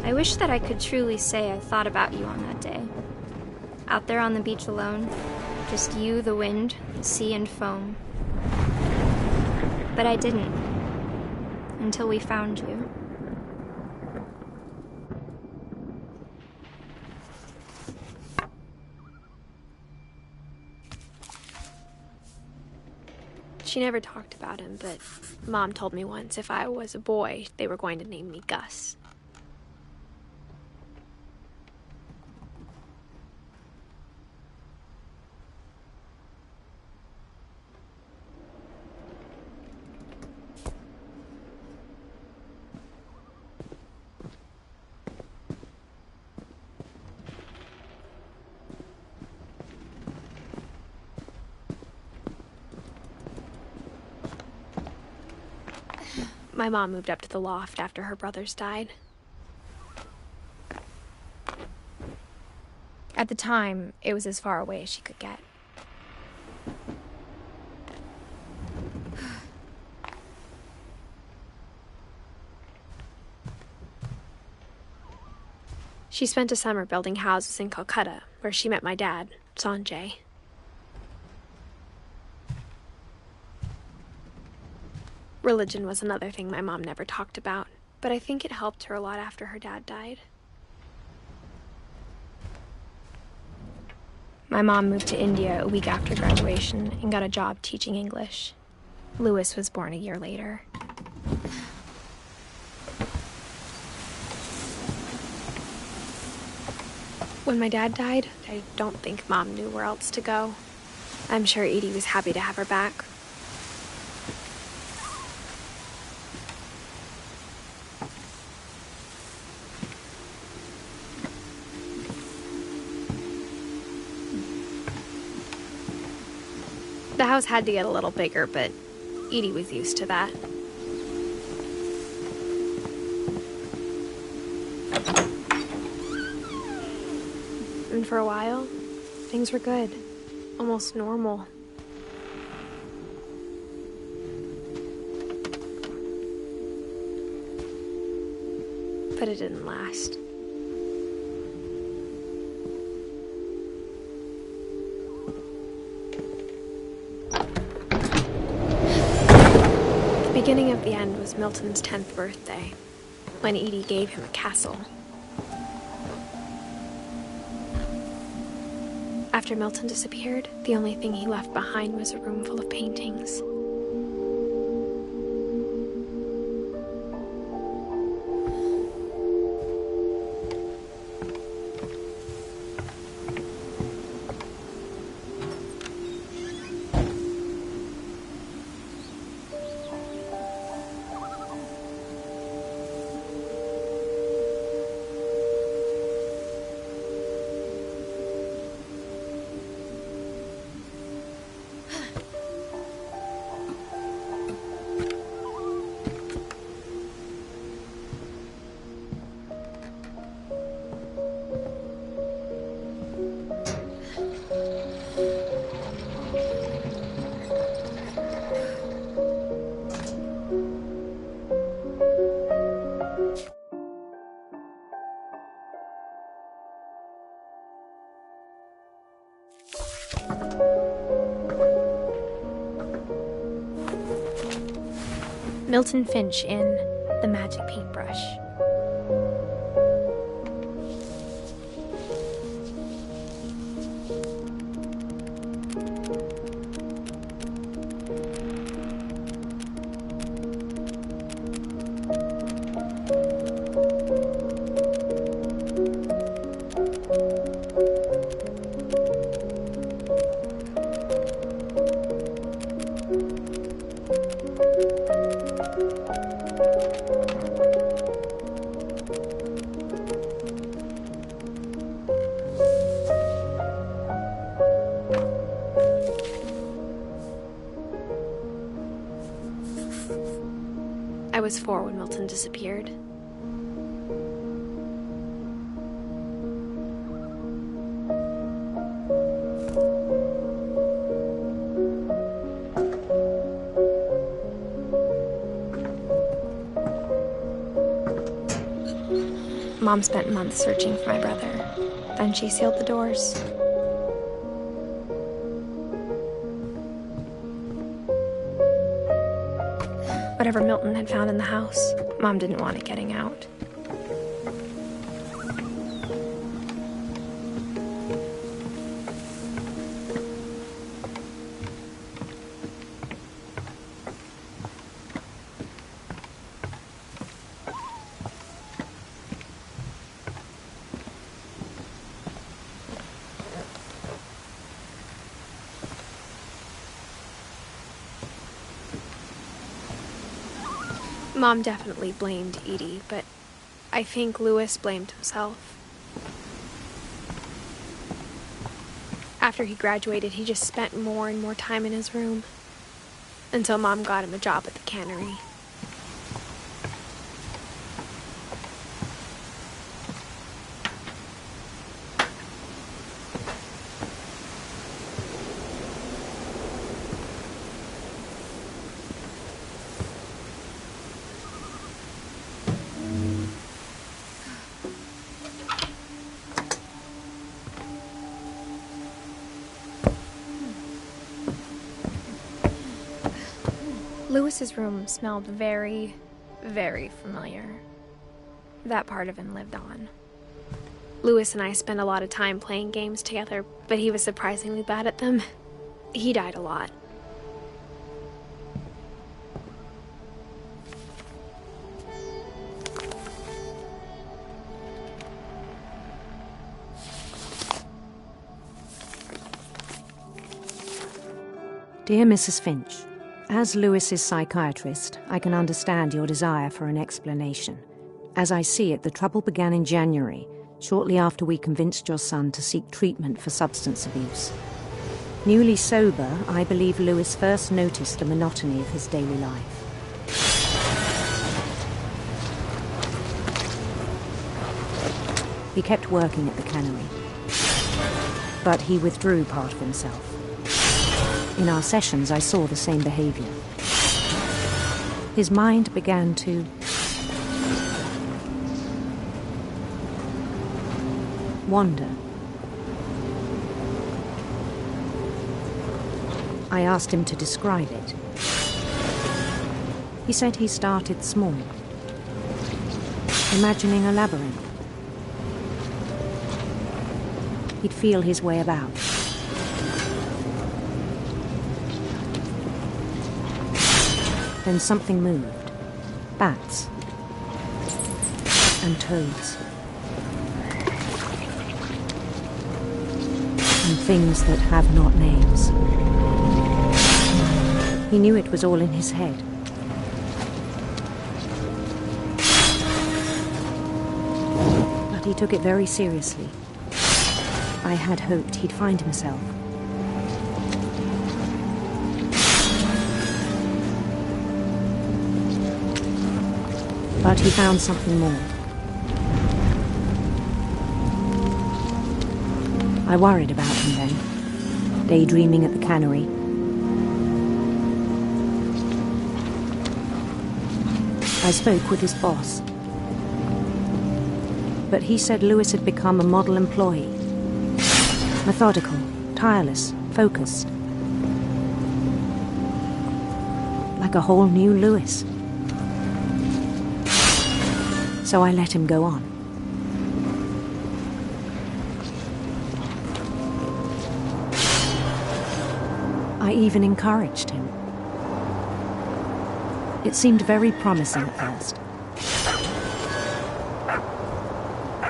I wish that I could truly say I thought about you on that day. Out there on the beach alone, just you, the wind, the sea, and foam. But I didn't, until we found you. She never talked about him, but Mom told me once if I was a boy, they were going to name me Gus. My mom moved up to the loft after her brothers died. At the time, it was as far away as she could get. She spent a summer building houses in Calcutta, where she met my dad, Sanjay. Religion was another thing my mom never talked about, but I think it helped her a lot after her dad died. My mom moved to India a week after graduation and got a job teaching English. Louis was born a year later. When my dad died, I don't think Mom knew where else to go. I'm sure Edie was happy to have her back. The house had to get a little bigger, but Edie was used to that. And for a while, things were good. Almost normal. But it didn't last. The beginning of the end was Milton's 10th birthday, when Edie gave him a castle. After Milton disappeared, the only thing he left behind was a room full of paintings. Milton Finch in The Magic Paintbrush. I was 4 when Milton disappeared. Mom spent months searching for my brother. Then she sealed the doors. Whatever Milton had found in the house, Mom didn't want it getting out. Mom definitely blamed Edie, but I think Louis blamed himself. After he graduated, he just spent more and more time in his room, until Mom got him a job at the cannery. Lewis's room smelled very, very familiar. That part of him lived on. Lewis and I spent a lot of time playing games together, but he was surprisingly bad at them. He died a lot. Dear Mrs. Finch, as Lewis's psychiatrist, I can understand your desire for an explanation. As I see it, the trouble began in January, shortly after we convinced your son to seek treatment for substance abuse. Newly sober, I believe Lewis first noticed the monotony of his daily life. He kept working at the cannery, but he withdrew part of himself. In our sessions, I saw the same behavior. His mind began to wander. I asked him to describe it. He said he started small, imagining a labyrinth. He'd feel his way about. Then something moved. Bats. And toads. And things that have not names. He knew it was all in his head. But he took it very seriously. I had hoped he'd find himself. But he found something more. I worried about him then, daydreaming at the cannery. I spoke with his boss. But he said Lewis had become a model employee. Methodical, tireless, focused. Like a whole new Lewis. So I let him go on. I even encouraged him. It seemed very promising at first.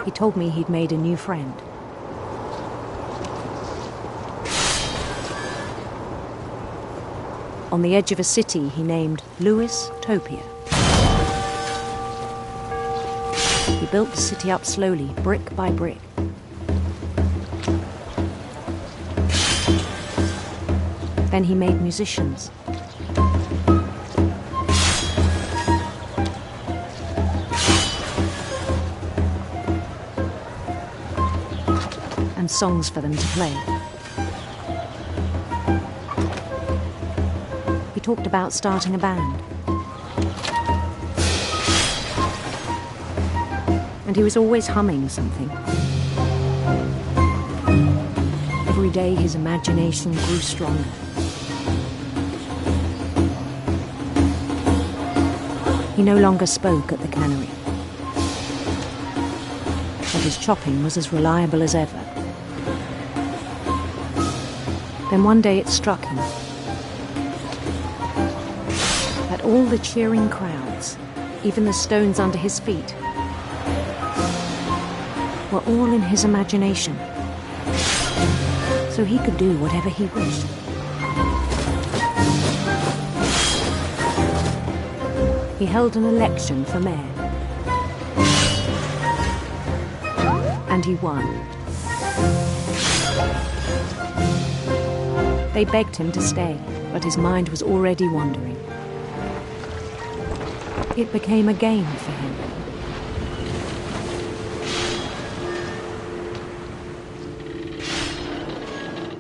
He told me he'd made a new friend. On the edge of a city he named Lewis Topia. He built the city up slowly, brick by brick. Then he made musicians. And songs for them to play. He talked about starting a band. And he was always humming something. Every day his imagination grew stronger. He no longer spoke at the cannery. But his chopping was as reliable as ever. Then one day it struck him that all the cheering crowds, even the stones under his feet, were all in his imagination, so he could do whatever he wished. He held an election for mayor, and he won. They begged him to stay, but his mind was already wandering. It became a game for him.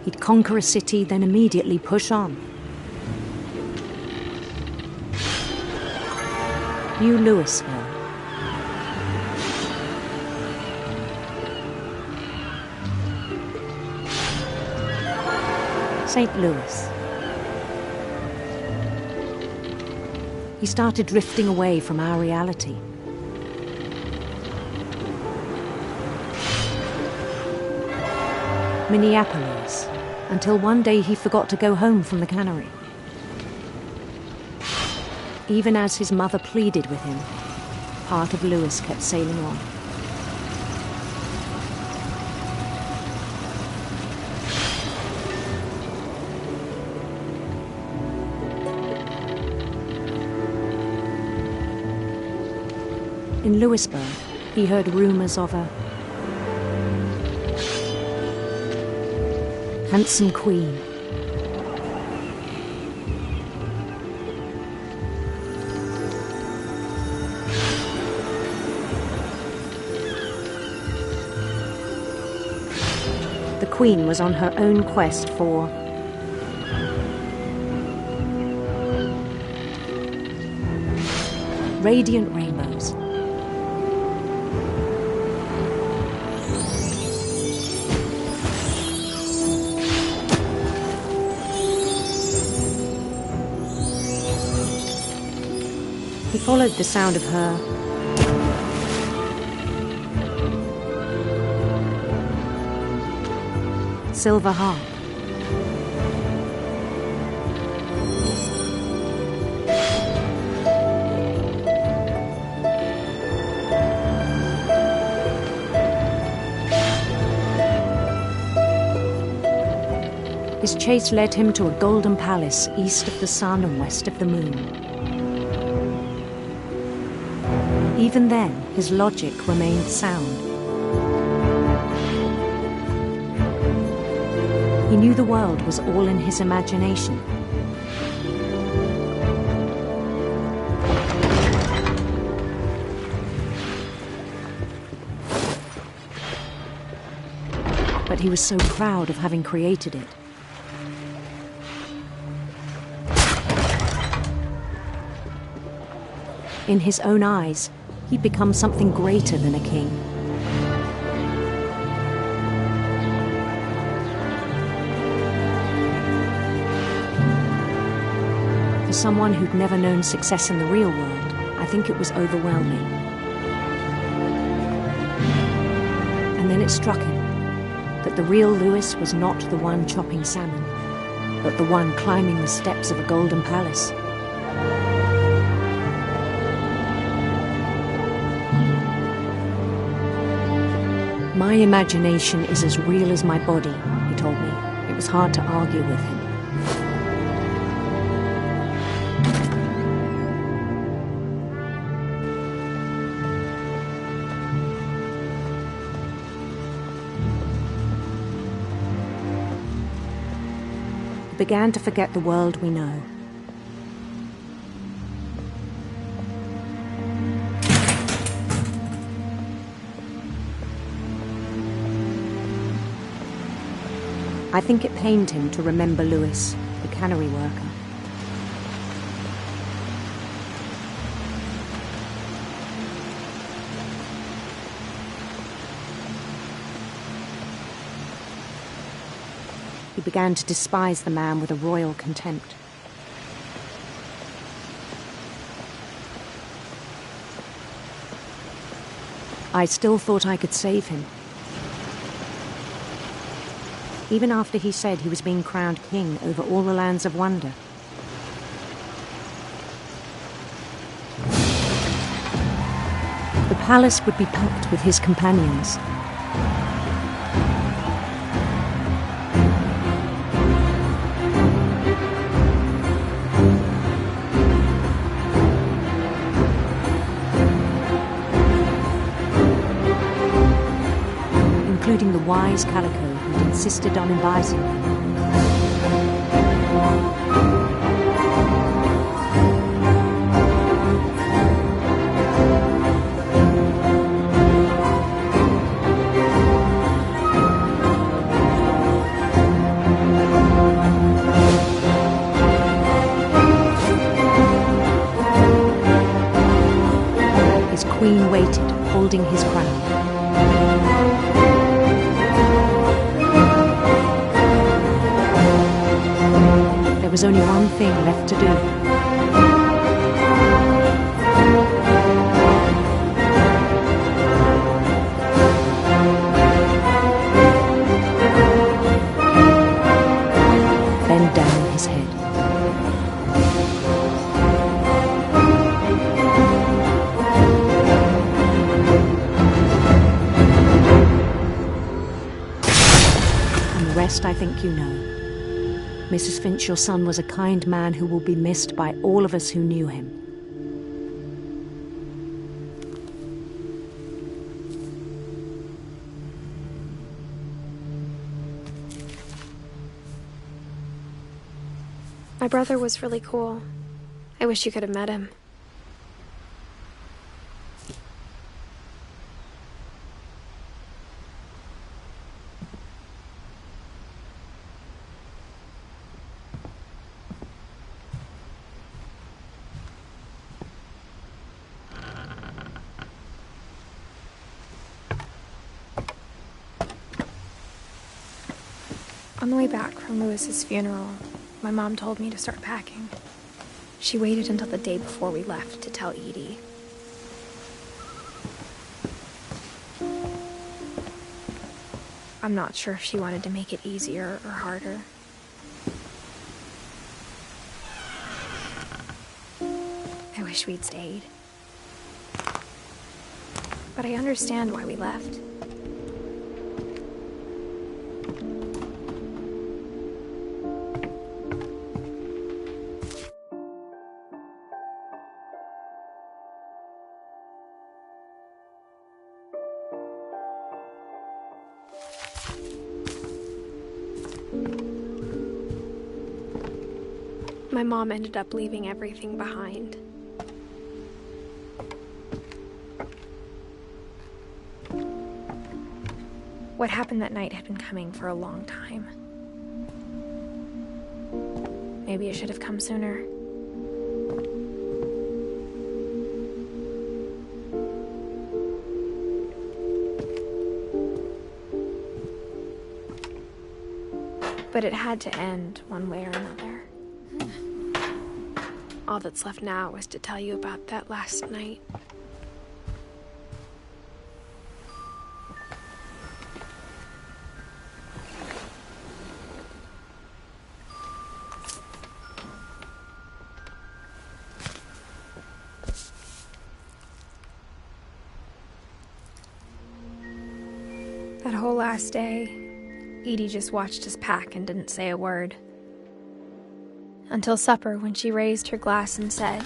He'd conquer a city, then immediately push on. New Louisville. St. Louis. He started drifting away from our reality. Minneapolis, until one day he forgot to go home from the cannery. Even as his mother pleaded with him, part of Louis kept sailing on. In Louisburg, he heard rumors of a handsome queen. The queen was on her own quest for radiant rainbows. He followed the sound of her silver harp. His chase led him to a golden palace east of the sun and west of the moon. Even then, his logic remained sound. He knew the world was all in his imagination. But he was so proud of having created it. In his own eyes, he'd become something greater than a king. For someone who'd never known success in the real world, I think it was overwhelming. And then it struck him that the real Louis was not the one chopping salmon, but the one climbing the steps of a golden palace. My imagination is as real as my body, he told me. It was hard to argue with him. He began to forget the world we know. I think it pained him to remember Louis, the cannery worker. He began to despise the man with a royal contempt. I still thought I could save him. Even after he said he was being crowned king over all the lands of wonder. The palace would be packed with his companions. Including the wise Calico who'd insisted on advising him. His queen waited, holding his crown. There was only one thing left to do. rest I think you know. Mrs. Finch, your son was a kind man who will be missed by all of us who knew him. My brother was really cool. I wish you could have met him. On the way back from Lewis's funeral, my mom told me to start packing. She waited until the day before we left to tell Edie. I'm not sure if she wanted to make it easier or harder. I wish we'd stayed. But I understand why we left. My mom ended up leaving everything behind. What happened that night had been coming for a long time. Maybe it should have come sooner. But it had to end one way or another. All that's left now is to tell you about that last night. That whole last day, Edie just watched us pack and didn't say a word. Until supper, when she raised her glass and said,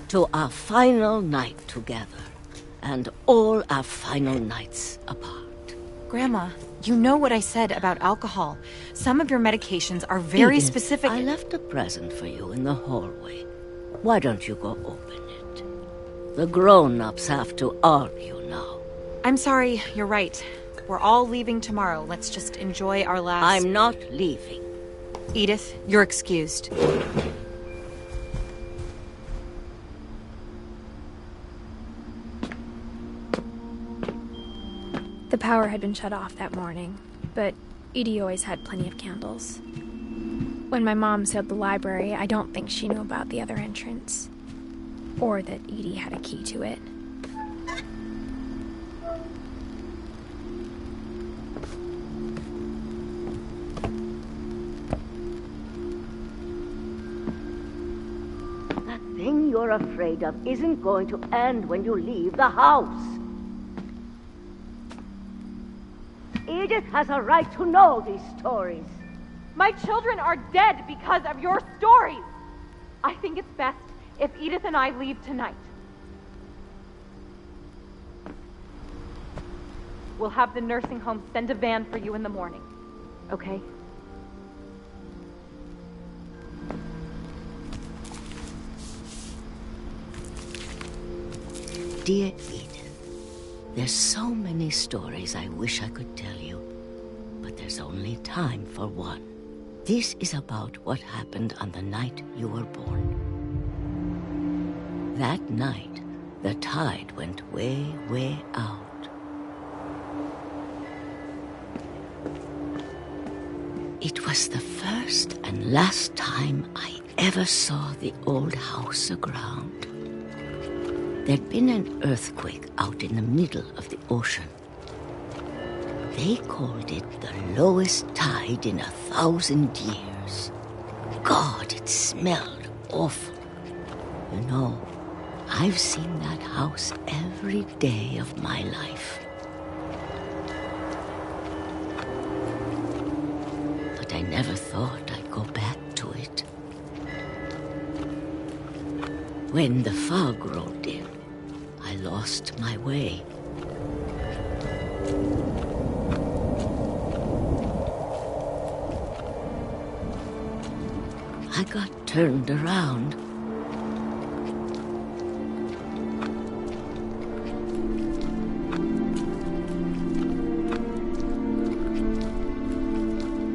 "To our final night together, and all our final nights apart." Grandma, you know what I said about alcohol. Some of your medications are very Edith, specific. I left a present for you in the hallway. Why don't you go open it? The grown-ups have to argue now. I'm sorry, you're right. We're all leaving tomorrow. Let's just enjoy our last... I'm not leaving. Edith, you're excused. The power had been shut off that morning, but Edie always had plenty of candles. When my mom sealed the library, I don't think she knew about the other entrance, or that Edie had a key to it. The thing you're afraid of isn't going to end when you leave the house. Edith has a right to know these stories. My children are dead because of your stories. I think it's best if Edith and I leave tonight. We'll have the nursing home send a van for you in the morning, okay? Dear Edith, there's so many stories I wish I could tell you, but there's only time for one. This is about what happened on the night you were born. That night, the tide went way, way out. It was the first and last time I ever saw the old house aground. There'd been an earthquake out in the middle of the ocean. They called it the lowest tide in 1,000 years. God, it smelled awful. You know, I've seen that house every day of my life. thought I'd go back to it. When the fog rolled in, I lost my way. I got turned around.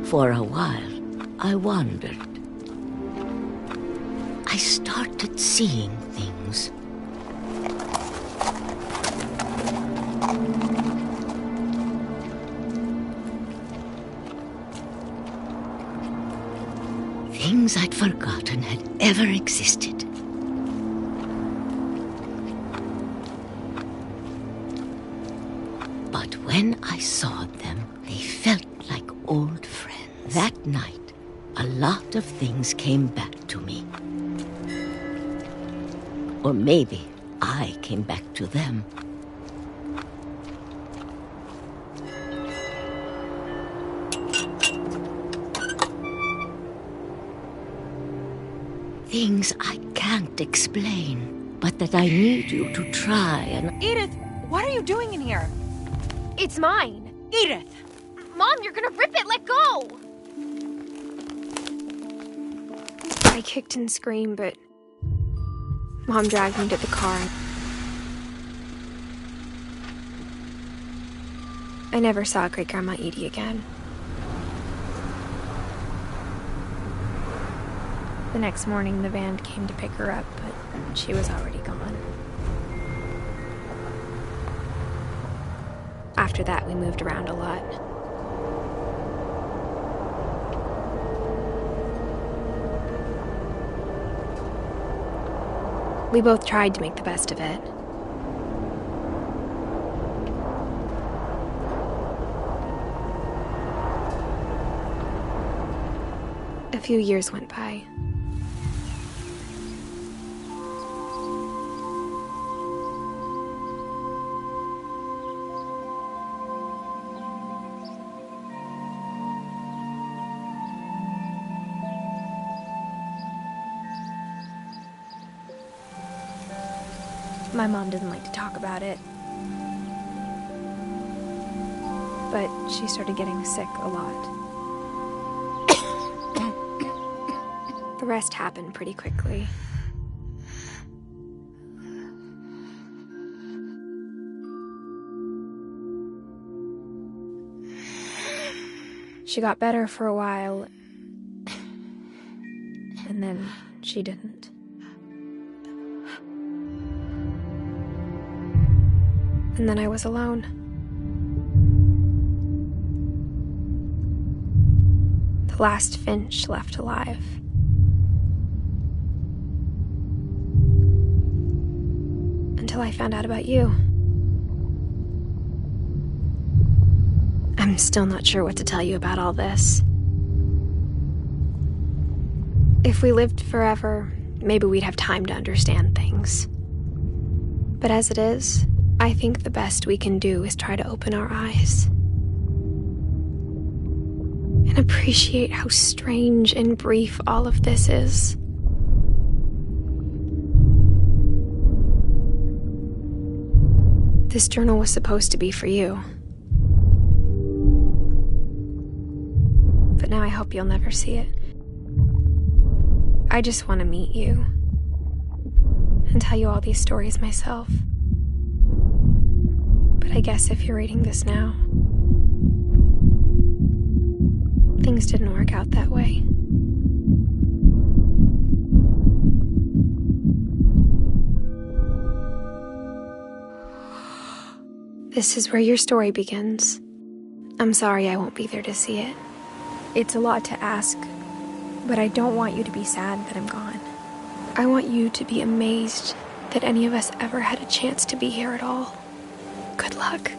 For a while, I wandered. I started seeing things. Things I'd forgotten had ever existed. But when I saw them, they felt like old friends. That night, a lot of things came back to me. Or maybe I came back to them. Things I can't explain, but that I need you to try and... Edith, what are you doing in here? It's mine. Edith! Mom, you're gonna rip it! Let go! I kicked and screamed, but Mom dragged me to the car. I never saw Great-Grandma Edie again. The next morning, the van came to pick her up, but she was already gone. After that, we moved around a lot. We both tried to make the best of it. A few years went by. My mom doesn't like to talk about it. But she started getting sick a lot. The rest happened pretty quickly. She got better for a while, and then she didn't. And then I was alone. The last Finch left alive. Until I found out about you. I'm still not sure what to tell you about all this. If we lived forever, maybe we'd have time to understand things. But as it is, I think the best we can do is try to open our eyes and appreciate how strange and brief all of this is. This journal was supposed to be for you. But now I hope you'll never see it. I just want to meet you and tell you all these stories myself. But I guess if you're reading this now, things didn't work out that way. This is where your story begins. I'm sorry I won't be there to see it. It's a lot to ask, but I don't want you to be sad that I'm gone. I want you to be amazed that any of us ever had a chance to be here at all. Good luck.